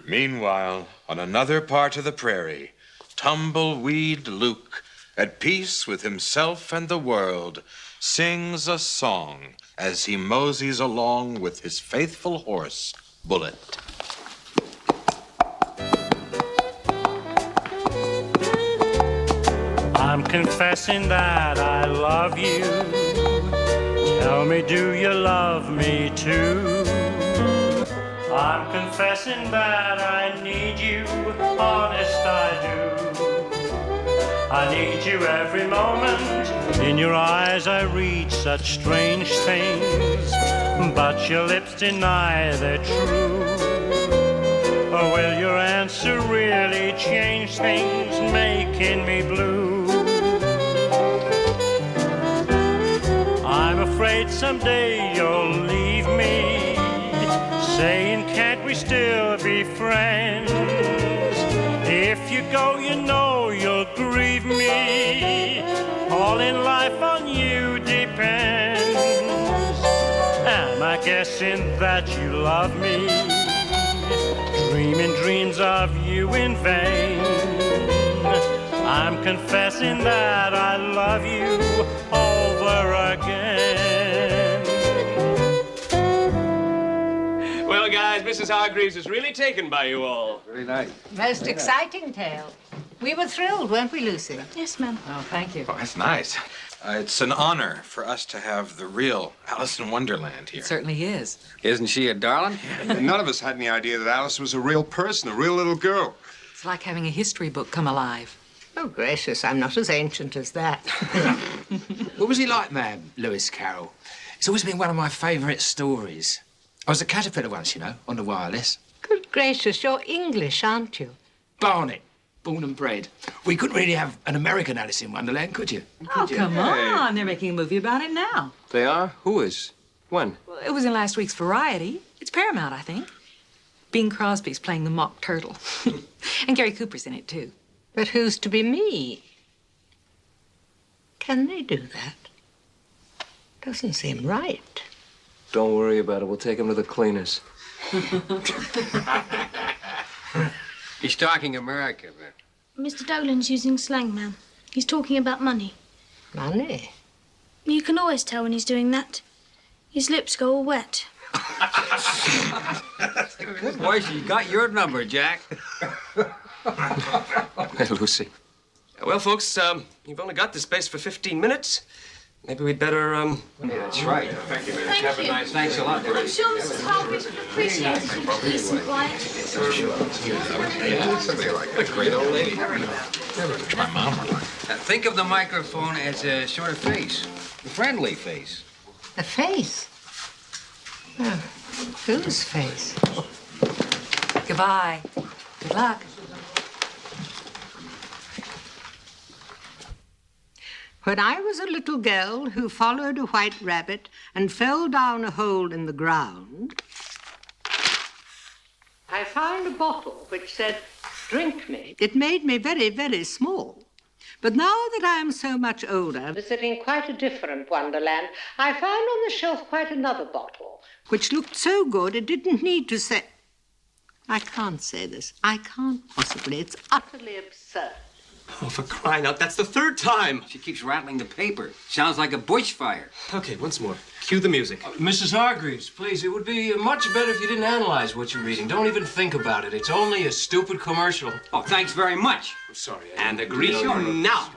Meanwhile, on another part of the prairie, Tumbleweed Luke, at peace with himself and the world, sings a song as he moseys along with his faithful horse, Bullet. I'm confessing that I love you. Tell me, do you love me too? I'm confessing that I need you, honest I do. I need you every moment. In your eyes I read such strange things, but your lips deny they're true. Or will your answer really change things, making me blue? I'm afraid someday you'll leave me, saying can't we still be friends? If you go, you know you'll grieve me. All in life on you depends. Am I guessing that you love me? Dreaming dreams of you in vain. I'm confessing that I love you over again. Well, guys, Mrs. Hargreaves is really taken by you all. Very nice. Most exciting tale. We were thrilled, weren't we, Lucy? Yes, ma'am. Oh, thank you. Oh, that's nice. It's an honor for us to have the real Alice in Wonderland here. It certainly is. Isn't she a darling? None of us had any idea that Alice was a real person, a real little girl. It's like having a history book come alive. Oh, gracious, I'm not as ancient as that. What was he like, ma'am, Lewis Carroll? It's always been one of my favourite stories. I was a caterpillar once, on the wireless. Good gracious, you're English, aren't you? Barnet, born and bred. We couldn't really have an American Alice in Wonderland, could you? Oh, come on. They're making a movie about it now. They are? Who is? When? Well, it was in last week's Variety. It's Paramount, I think. Bing Crosby's playing the mock turtle. And Gary Cooper's in it, too. But who's to be me? Can they do that? Doesn't seem right. Don't worry about it. We'll take him to the cleaners. He's talking American, man. Mr. Dolan's using slang, ma'am. He's talking about money. Money? You can always tell when he's doing that. His lips go all wet. Good voice. You got your number, Jack. Hey, Lucy. Well, folks, you've only got this space for 15 minutes. Maybe we'd better, Yeah, that's right. Thank you, Thank Have a you. nice. Thanks a lot. I'm sure Mrs. Hargreaves would appreciate it if peace and quiet. Somebody like a great old lady. My mom would like. Think of the microphone as a sort of face, a friendly face. A face? Oh, whose face? Goodbye. Good luck. When I was a little girl who followed a white rabbit and fell down a hole in the ground, I found a bottle which said, "Drink me." It made me very, very small. But now that I am so much older, Visiting quite a different wonderland, I found on the shelf quite another bottle. which looked so good it didn't need to say... I can't say this. I can't possibly. It's Utterly absurd. Oh, for crying out, that's the third time. She keeps rattling the paper. Sounds like a bushfire. Okay, once more. Cue the music. Mrs. Hargreaves, please, it would be much better if you didn't analyze what you're reading. Don't even think about it. It's only a stupid commercial. Oh, thanks very much. I'm sorry. And the grease now.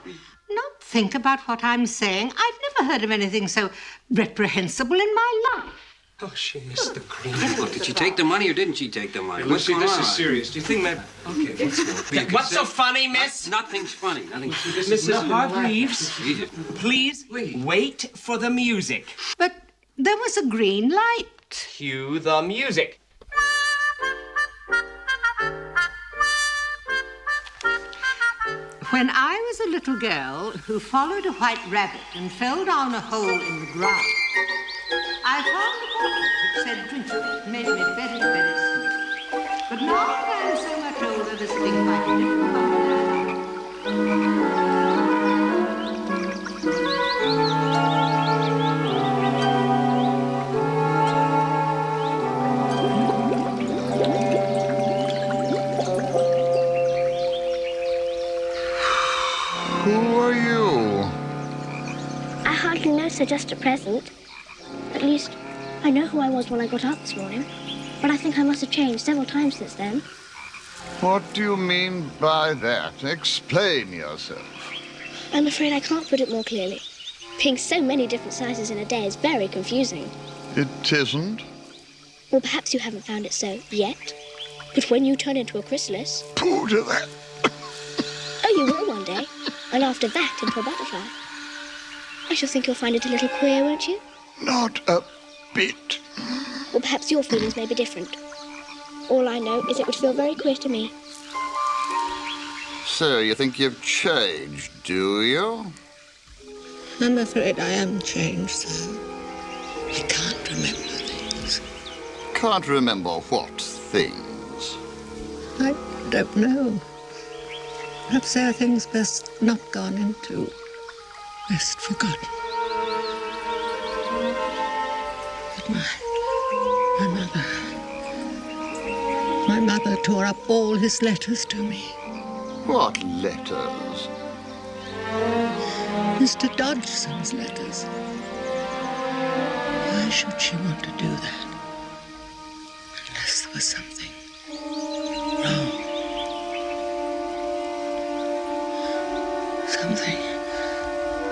Not think about what I'm saying. I've never heard of anything so reprehensible in my life. Oh, she missed the green. Look, did she take the money or didn't she take the money? Hey, Lucy, this is serious. Do you think that... Okay, once more. What's so funny, miss? Nothing's funny. Nothing's Mrs. Hargreaves, please wait for the music. But there was a green light. Cue the music. When I was a little girl who followed a white rabbit and fell down a hole in the ground, I found a bottle which said Dreamchild. It made me very, very sweet. But now that I'm so much older, this thing might be different. Who are you? I hardly know, sir, just at present. At least, I know who I was when I got up this morning. But I think I must have changed several times since then. What do you mean by that? Explain yourself. I'm afraid I can't put it more clearly. Being so many different sizes in a day is very confusing. It isn't? Well, perhaps you haven't found it so yet. But when you turn into a chrysalis... Pooh to that. Oh, you will one day. And after that, into a butterfly. I shall think you'll find it a little queer, won't you? Not a bit. Well, perhaps your feelings may be different. All I know is it would feel very queer to me. So you think you've changed, do you? I'm afraid I am changed, sir. I can't remember things. Can't remember what things? I don't know. Perhaps there are things best not gone into, best forgotten. But my mother tore up all his letters to me. What letters? Mr. Dodgson's letters. Why should she want to do that? Unless there was something wrong. Something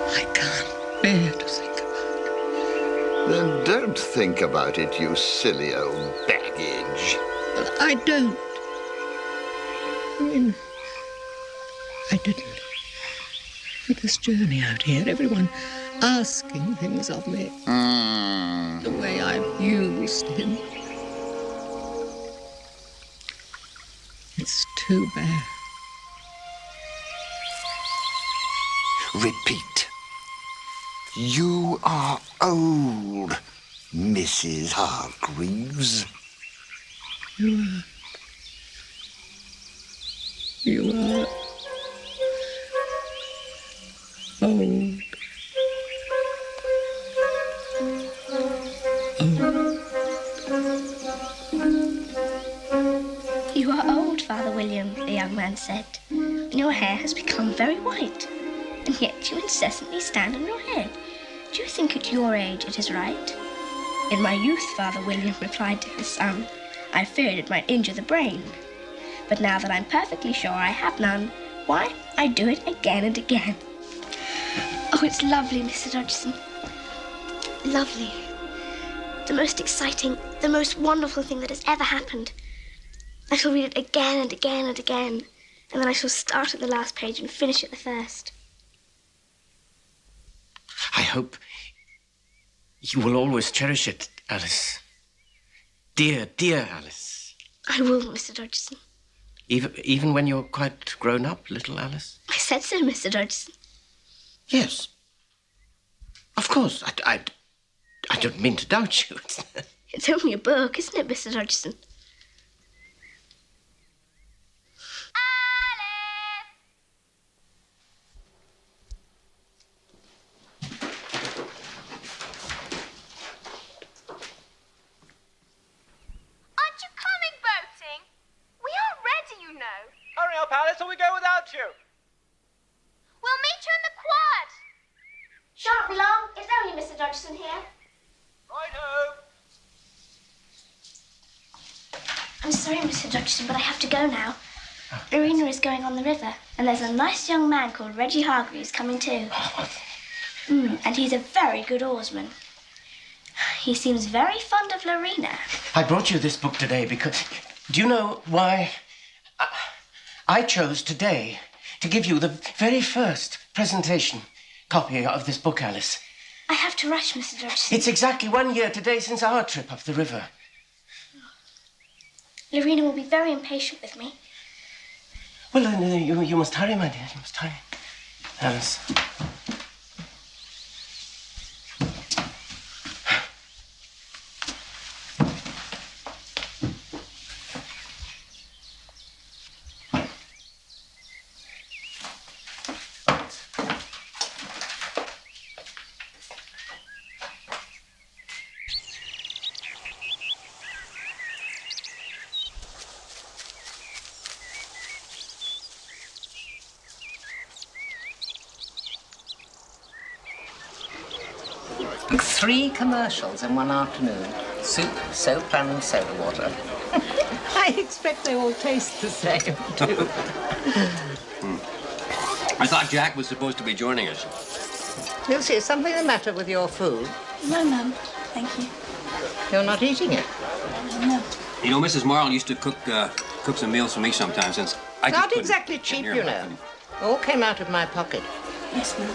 I can't bear to think about. Then don't think about it, you silly old baggage. Well, I don't. I mean, I didn't. For this journey out here, everyone asking things of me. The way I've used him. It's too bad. Repeat. You are old, Mrs. Hargreaves. You are old. You are old, Father William, the young man said, and your hair has become very white. And yet you incessantly stand on your head. Do you think at your age it is right? In my youth, Father William replied to his son, I feared it might injure the brain. But now that I'm perfectly sure I have none, why, I do it again and again. Oh, it's lovely, Mr. Dodgson. Lovely. The most exciting, the most wonderful thing that has ever happened. I shall read it again and again and again, and then I shall start at the last page and finish at the first. I hope you will always cherish it, Alice. Dear, dear Alice. I will, Mr. Dodgson. Even when you're quite grown up, little Alice? I said so, Mr. Dodgson. Yes. Of course. I don't mean to doubt you. It's only a book, isn't it, Mr. Dodgson? Mr. Dodgson here? I'm sorry, Mr. Dodgson, but I have to go now. Lorena is going on the river, and there's a nice young man called Reggie Hargreaves coming too. And he's a very good oarsman. He seems very fond of Lorena. I brought you this book today because... Do you know why I chose today to give you the very first presentation copy of this book, Alice? I have to rush, Mr. Dodgson. It's exactly 1 year today since our trip up the river. Lorena will be very impatient with me. Well, you must hurry, my dear. You must hurry. Alice. Three commercials in one afternoon. Soup, soap, and soda water. I expect they all taste the same, too. I thought Jack was supposed to be joining us. Lucy, is something the matter with your food? No, Mum. Thank you. You're not eating it? No. You know, Mrs. Marl used to cook some meals for me sometimes since I just Not couldn't exactly get cheap, near you enough. know. All came out of my pocket. Yes, Mum.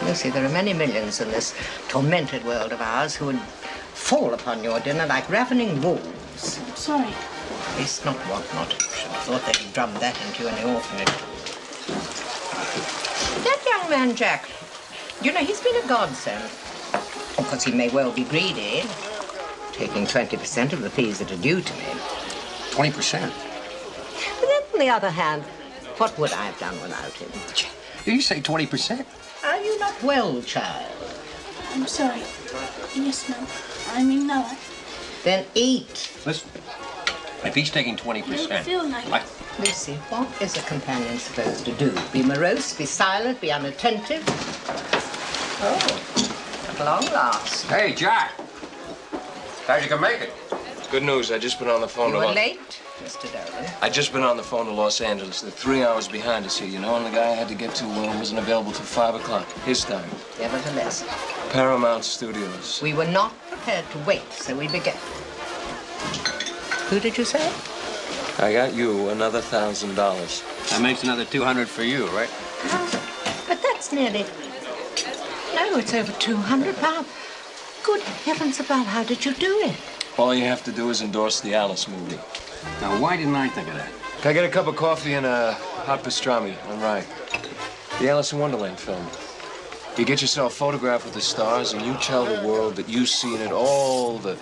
Lucy, there are many millions in this tormented world of ours who would fall upon your dinner like ravening wolves. I'm sorry. At least not one, not. I should have thought they'd drummed that into you in the orphanage. That young man, Jack, you know, he's been a godsend. Of course, he may well be greedy, taking 20% of the fees that are due to me. 20%? But then, on the other hand, what would I have done without him? Did you say 20%? Are you not well, child? I'm sorry. Yes, Mum. I mean, no. Then eat. Listen, if he's taking 20%... I don't feel like it. Lucy, what is a companion supposed to do? Be morose, be silent, be unattentive? Oh, at long last. Hey, Jack. Glad you can make it. Good news. I just been on the phone You to... were late, Mr. Dolan. I just been on the phone to Los Angeles. They're 3 hours behind us here, you know, and the guy I had to get to wasn't available till 5 o'clock, his time. Nevertheless, Paramount Studios. we were not prepared to wait, so we began. Who did you say? I got you another $1,000. That makes another 200 for you, right? But that's nearly... No, it's over £200. Good heavens above, how did you do it? All you have to do is endorse the Alice movie. Now, why didn't I think of that? Can I get a cup of coffee and a hot pastrami on rye? The Alice in Wonderland film. You get yourself photographed with the stars and you tell the world that you've seen it all, the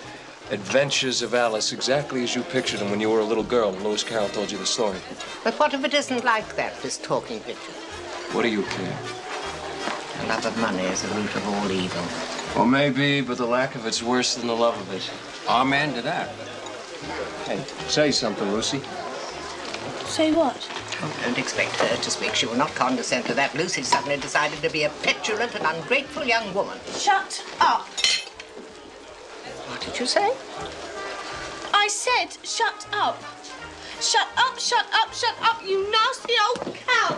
adventures of Alice exactly as you pictured them when you were a little girl and Lewis Carroll told you the story. But what if it isn't like that, this talking picture? What do you care? The love of money is the root of all evil. Well, maybe, but the lack of it's worse than the love of it. Amen to that. Hey, say something, Lucy. Say what? Oh, don't expect her to speak. She will not condescend to that. Lucy suddenly decided to be a petulant and ungrateful young woman. Shut up. What did you say? I said shut up. Shut up, shut up, shut up, you nasty old cow.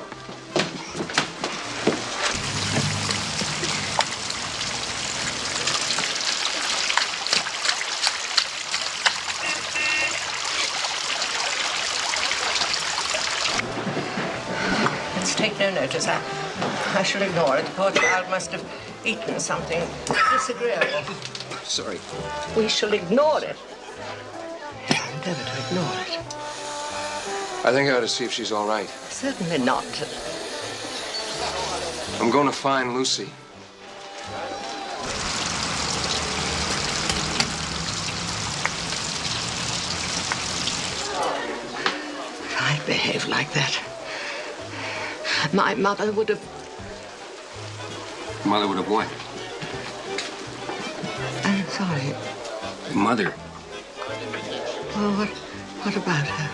Let's take no notice. I shall ignore it. The poor child must have eaten something disagreeable. Sorry. We shall ignore it. Endeavor to ignore it. I think I ought to see if she's all right. Certainly not. I'm going to find Lucy. If I'd behaved like that, my mother would have... Mother would have what? I'm sorry. Mother. Well, what about her?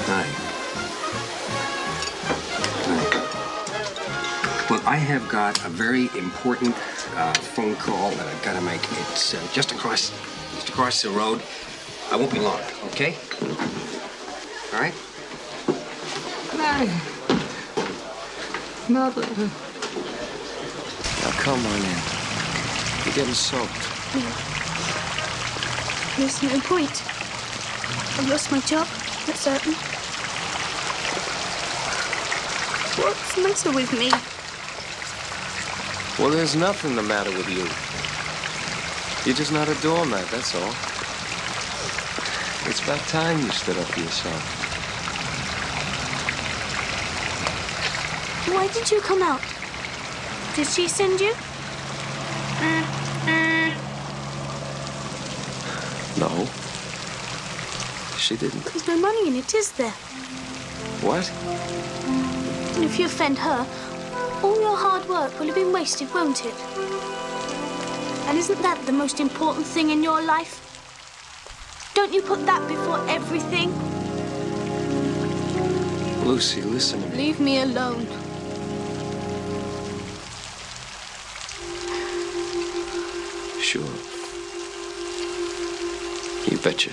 Hi. Well, I have got a very important phone call that I've got to make. It's just across the road. I won't be long, okay? All right? Mother. Now, come on in. You're getting soaked. There's no point. I've lost my job, that's certain. What's the matter with me? Well, there's nothing the matter with you. You're just not a doormat, that's all. It's about time you stood up for yourself. Why did you come out? Did she send you? No. She didn't. There's no money in it, is there? What? And if you offend her, all your hard work will have been wasted, won't it? And isn't that the most important thing in your life? Don't you put that before everything? Lucy, listen to me. Leave me alone. Sure. You betcha.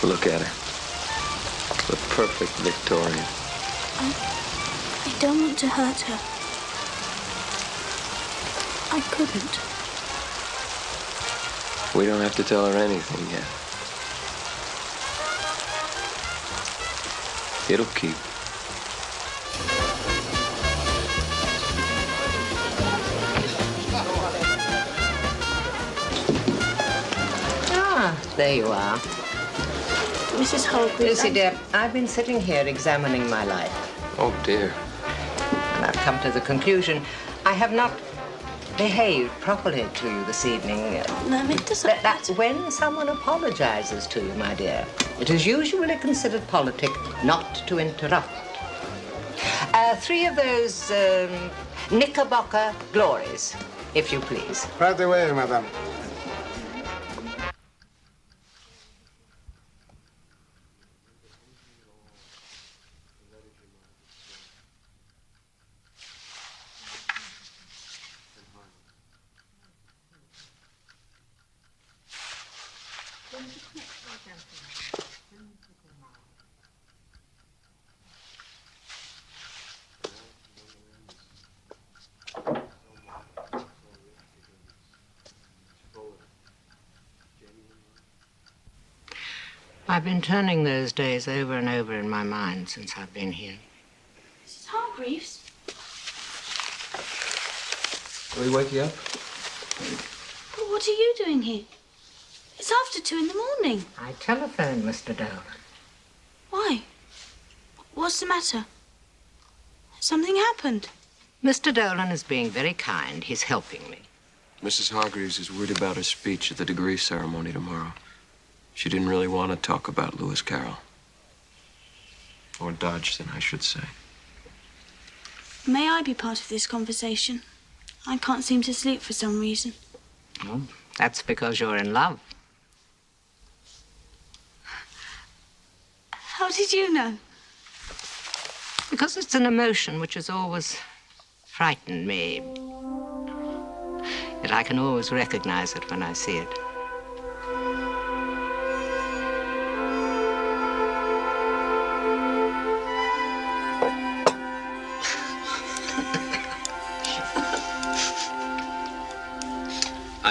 Look at her. The perfect Victorian. I don't want to hurt her. I couldn't. We don't have to tell her anything yet. It'll keep. Ah, there you are. Mrs. Hargreaves. Lucy, dear, I've been sitting here examining my life. Oh, dear. And I've come to the conclusion I have not behaved properly to you this evening. No, it doesn't. That when someone apologizes to you, my dear, it is usually considered politic not to interrupt. 3 of those Knickerbocker glories, if you please. Right away, madam. I've been turning those days over and over in my mind since I've been here. Mrs. Hargreaves? Will we wake you up? But what are you doing here? It's after 2 in the morning. I telephoned Mr. Dolan. Why? What's the matter? Something happened. Mr. Dolan is being very kind. He's helping me. Mrs. Hargreaves is worried about her speech at the degree ceremony tomorrow. She didn't really want to talk about Lewis Carroll. Or Dodgson, I should say. May I be part of this conversation? I can't seem to sleep for some reason. Oh, that's because you're in love. How did you know? Because it's an emotion which has always frightened me. Yet I can always recognize it when I see it.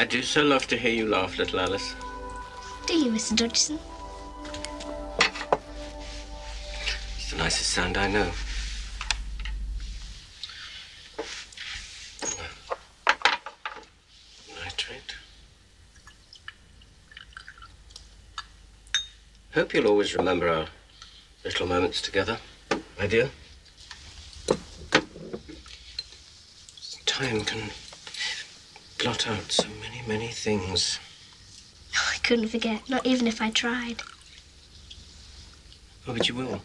I do so love to hear you laugh, little Alice. Do you, Mr. Dodgson? It's the nicest sound I know. Nitrate. Hope you'll always remember our little moments together, my dear. Time can blot out so many, many things. I couldn't forget, not even if I tried. Oh, but you will.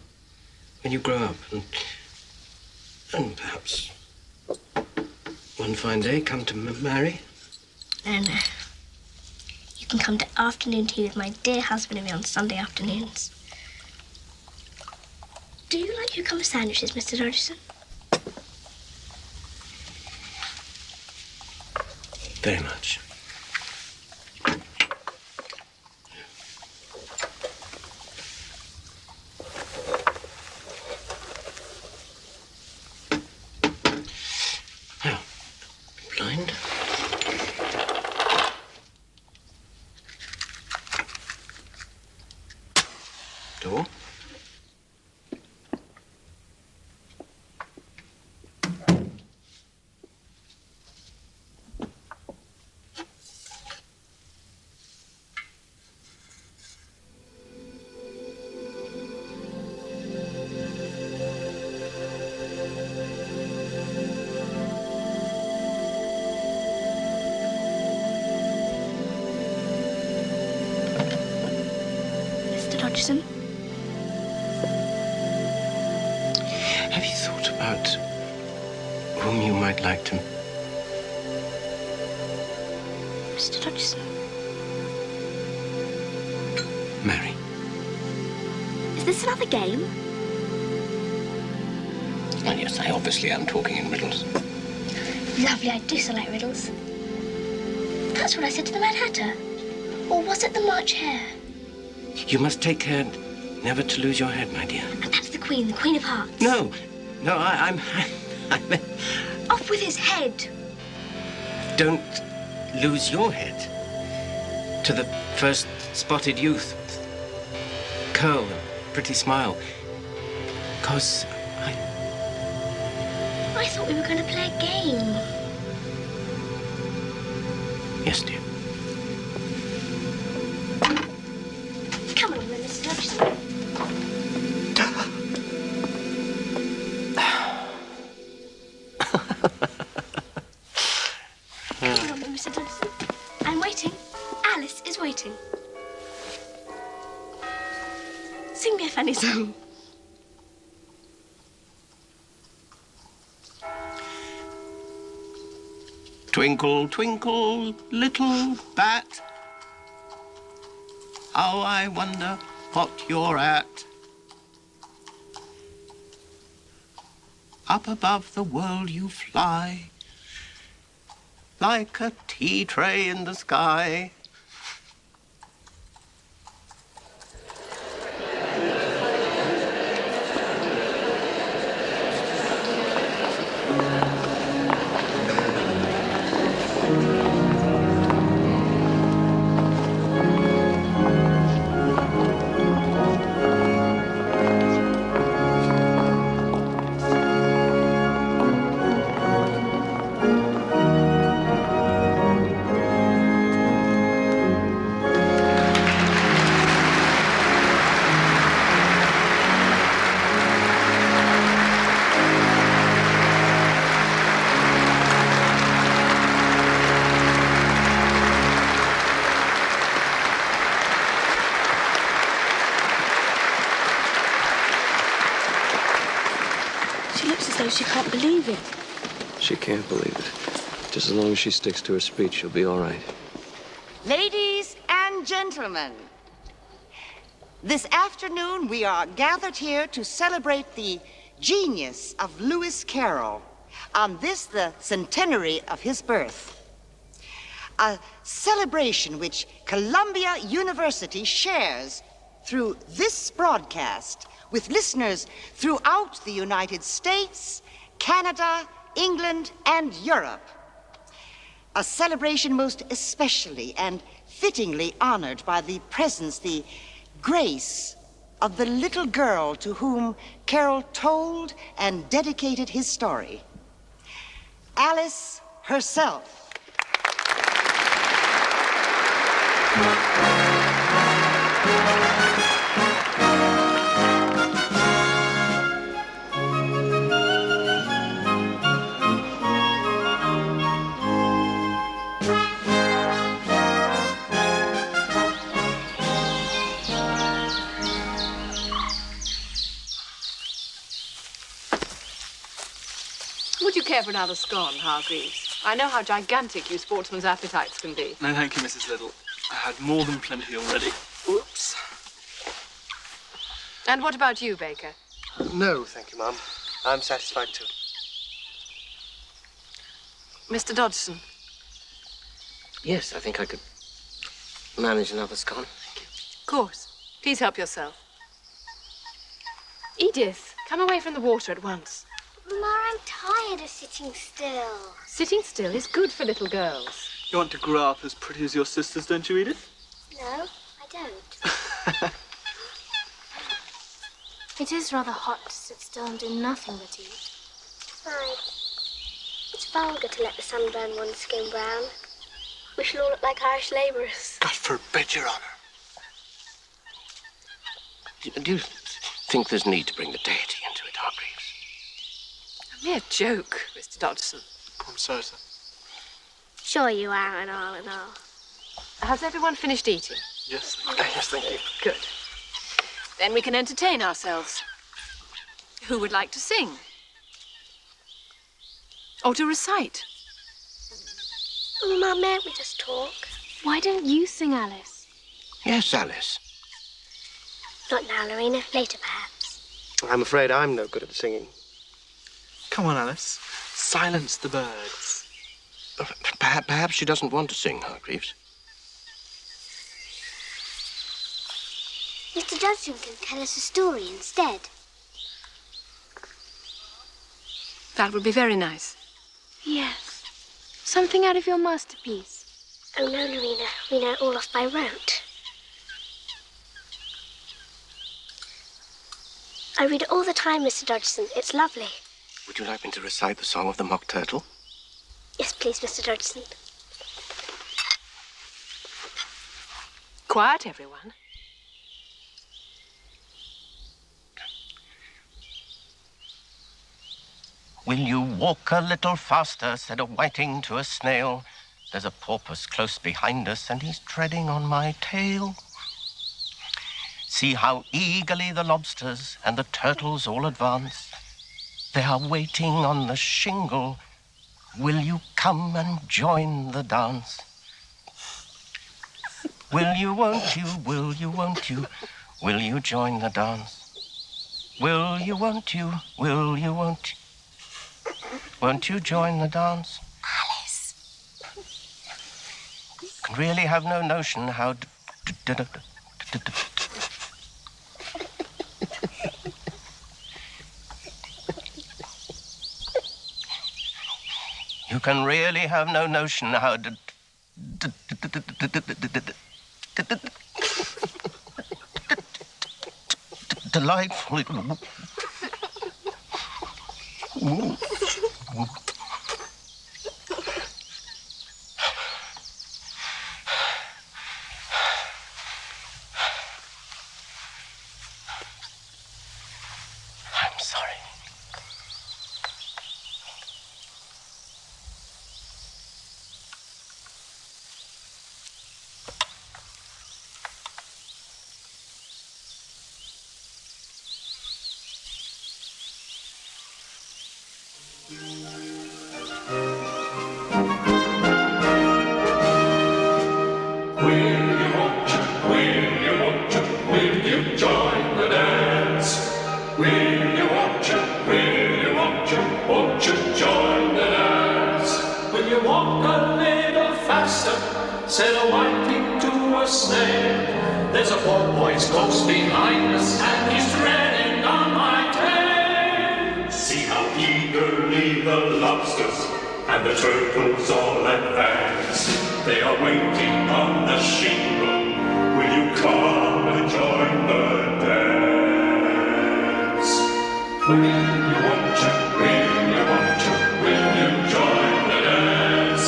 When you grow up and perhaps one fine day come to marry. Then you can come to afternoon tea with my dear husband and me on Sunday afternoons. Do you like cucumber sandwiches, Mr. Dodgson? Very much. Now, blind. Door. Mr. Dodgson? Have you thought about whom you might like to... Mr. Dodgson? marry? Is this another game? And yes, I obviously am talking in riddles. Lovely, I do so like riddles. That's what I said to the Mad Hatter. Or was it the March Hare? You must take care never to lose your head, my dear. And that's the Queen of Hearts. No, I'm Off with his head. Don't lose your head to the first spotted youth, curl and pretty smile. Because I thought we were going to play a game. Yes, dear. Come on, then, Mr. Dodgson. Come on, then, Mr. Dodgson. I'm waiting. Alice is waiting. Sing me a funny song. Twinkle, twinkle, little bat, how I wonder what you're at. Up above the world you fly, like a tea tray in the sky. She can't believe it. She can't believe it. Just as long as she sticks to her speech, she'll be all right. Ladies and gentlemen, this afternoon we are gathered here to celebrate the genius of Lewis Carroll on this, the centenary of his birth. A celebration which Columbia University shares through this broadcast with listeners throughout the United States, Canada, England, and Europe. a celebration most especially and fittingly honored by the presence, the grace of the little girl to whom Carroll told and dedicated his story. Alice herself. Would you care for another scone, Hargreaves? I know how gigantic you sportsmen's appetites can be. No, thank you, Mrs. Liddell. I had more than plenty already. Oops. And what about you, Baker? No, thank you, Mum. I'm satisfied too. Mr. Dodgson? Yes, I think I could manage another scone. Of course. Please help yourself. Edith, come away from the water at once. Mama, I'm tired of sitting still. Sitting still is good for little girls. You want to grow up as pretty as your sisters, don't you, Edith? No, I don't. It is rather hot to sit still and do nothing but eat. Aye. It's vulgar to let the sun burn one's skin brown. We shall all look like Irish labourers. God forbid, Your Honour. Do you think there's need to bring the deity into it, Hargreaves? A mere joke, Mr. Dodgson. I'm sorry, sir. Sure you are, and all and all. Has everyone finished eating? Yes, yes, thank you. Good. Then we can entertain ourselves. Who would like to sing? Or to recite? Oh, Mum, mayn't we just talk? Why don't you sing, Alice? Yes, Alice. Not now, Lorena. Later, perhaps. I'm afraid I'm no good at singing. Come on, Alice. Silence the birds. Perhaps she doesn't want to sing, Hargreaves. Mr. Dodgson can tell us a story instead. That would be very nice. Yes. Something out of your masterpiece. Oh, no, Lorena. We know it all off by rote. I read it all the time, Mr. Dodgson. It's lovely. Would you like me to recite the Song of the Mock Turtle? Yes, please, Mr. Dodgson. Quiet, everyone. Will you walk a little faster, said a whiting to a snail. There's a porpoise close behind us, and he's treading on my tail. See how eagerly the lobsters and the turtles all advance. They are waiting on the shingle. Will you come and join the dance? Will you, won't you, will you, won't you, will you join the dance? Will you, won't you, will you, won't you? Won't you join the dance? Alice. Can really have no notion how... You can really have no notion how... Delightful. I'm sorry. Said a whiting to a snail. There's a porpoise close behind us, and he's treading on my tail. See how eagerly the lobsters and and the turtles all advance. They are waiting on the shingle. Will you come and join the dance? Will you want to? Will you want to? Will you join the dance?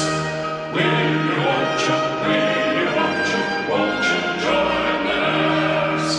Will you want to? Will you want to? Won't you join the dance?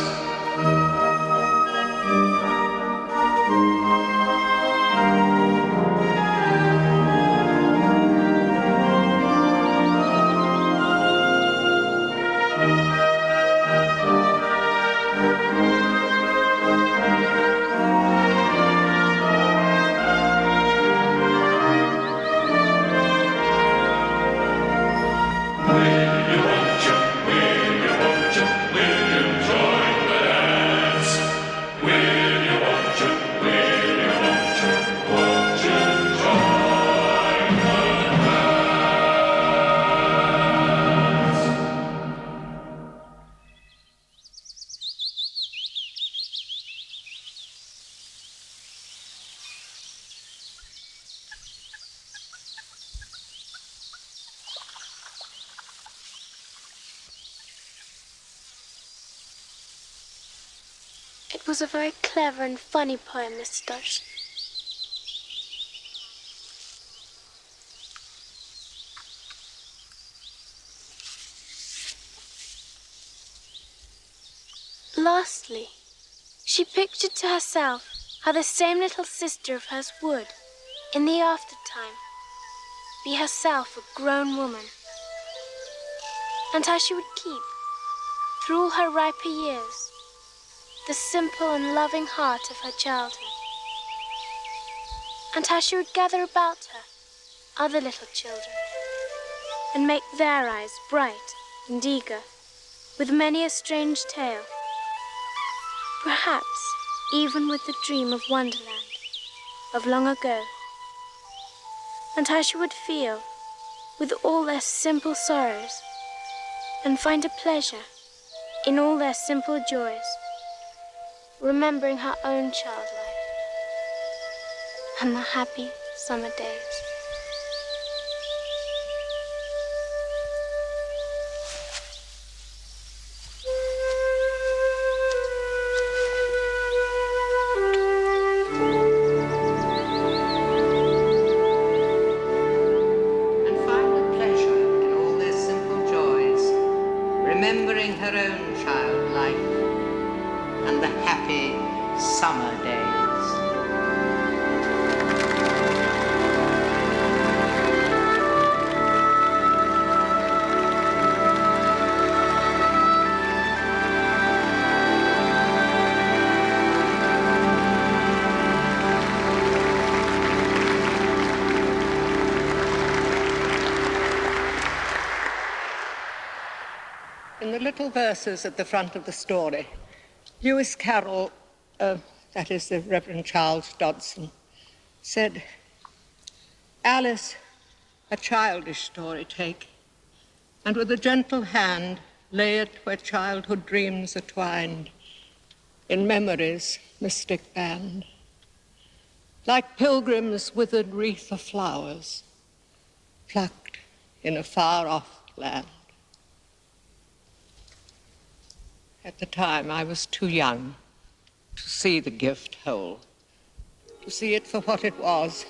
It was a very clever and funny poem, Mr. Dodgson. Lastly, she pictured to herself how the same little sister of hers would, in the aftertime, be herself a grown woman, and how she would keep, through all her riper years, the simple and loving heart of her childhood, and how she would gather about her other little children and make their eyes bright and eager with many a strange tale, perhaps even with the dream of Wonderland of long ago, and how she would feel with all their simple sorrows and find a pleasure in all their simple joys, remembering her own child life and the happy summer days. And find a pleasure in all their simple joys, remembering her own child life and the happy summer days. In the little verses at the front of the story, Lewis Carroll, that is the Reverend Charles Dodgson, said, Alice, a childish story take, and with a gentle hand lay it where childhood dreams are twined, in memory's mystic band. Like pilgrims' withered wreath of flowers, plucked in a far-off land. At the time, I was too young to see the gift whole, to see it for what it was,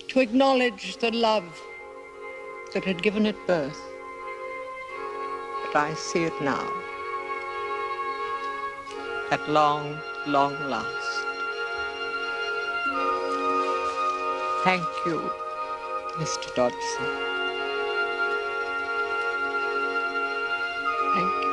to acknowledge the love that had given it birth. But I see it now, at long, long last. Thank you, Mr. Dodgson. Thank you.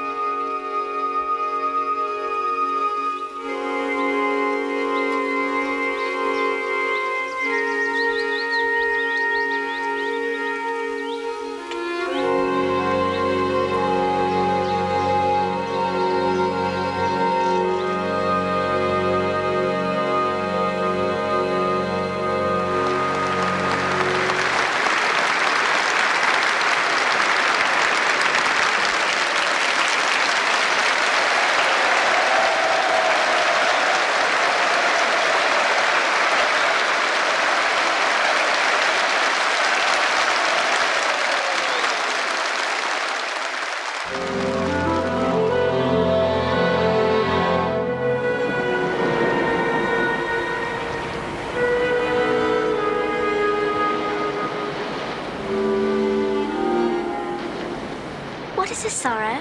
a sorrow?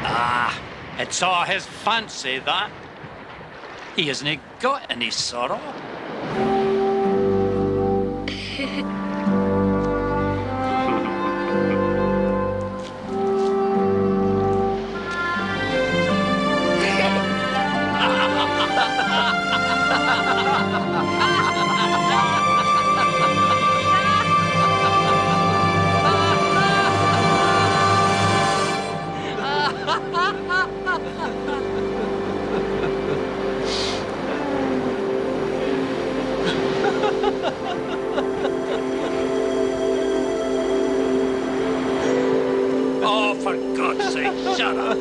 Ah, it's all his fancy, that. He hasn't got any sorrow. Oh, for God's sake, shut up.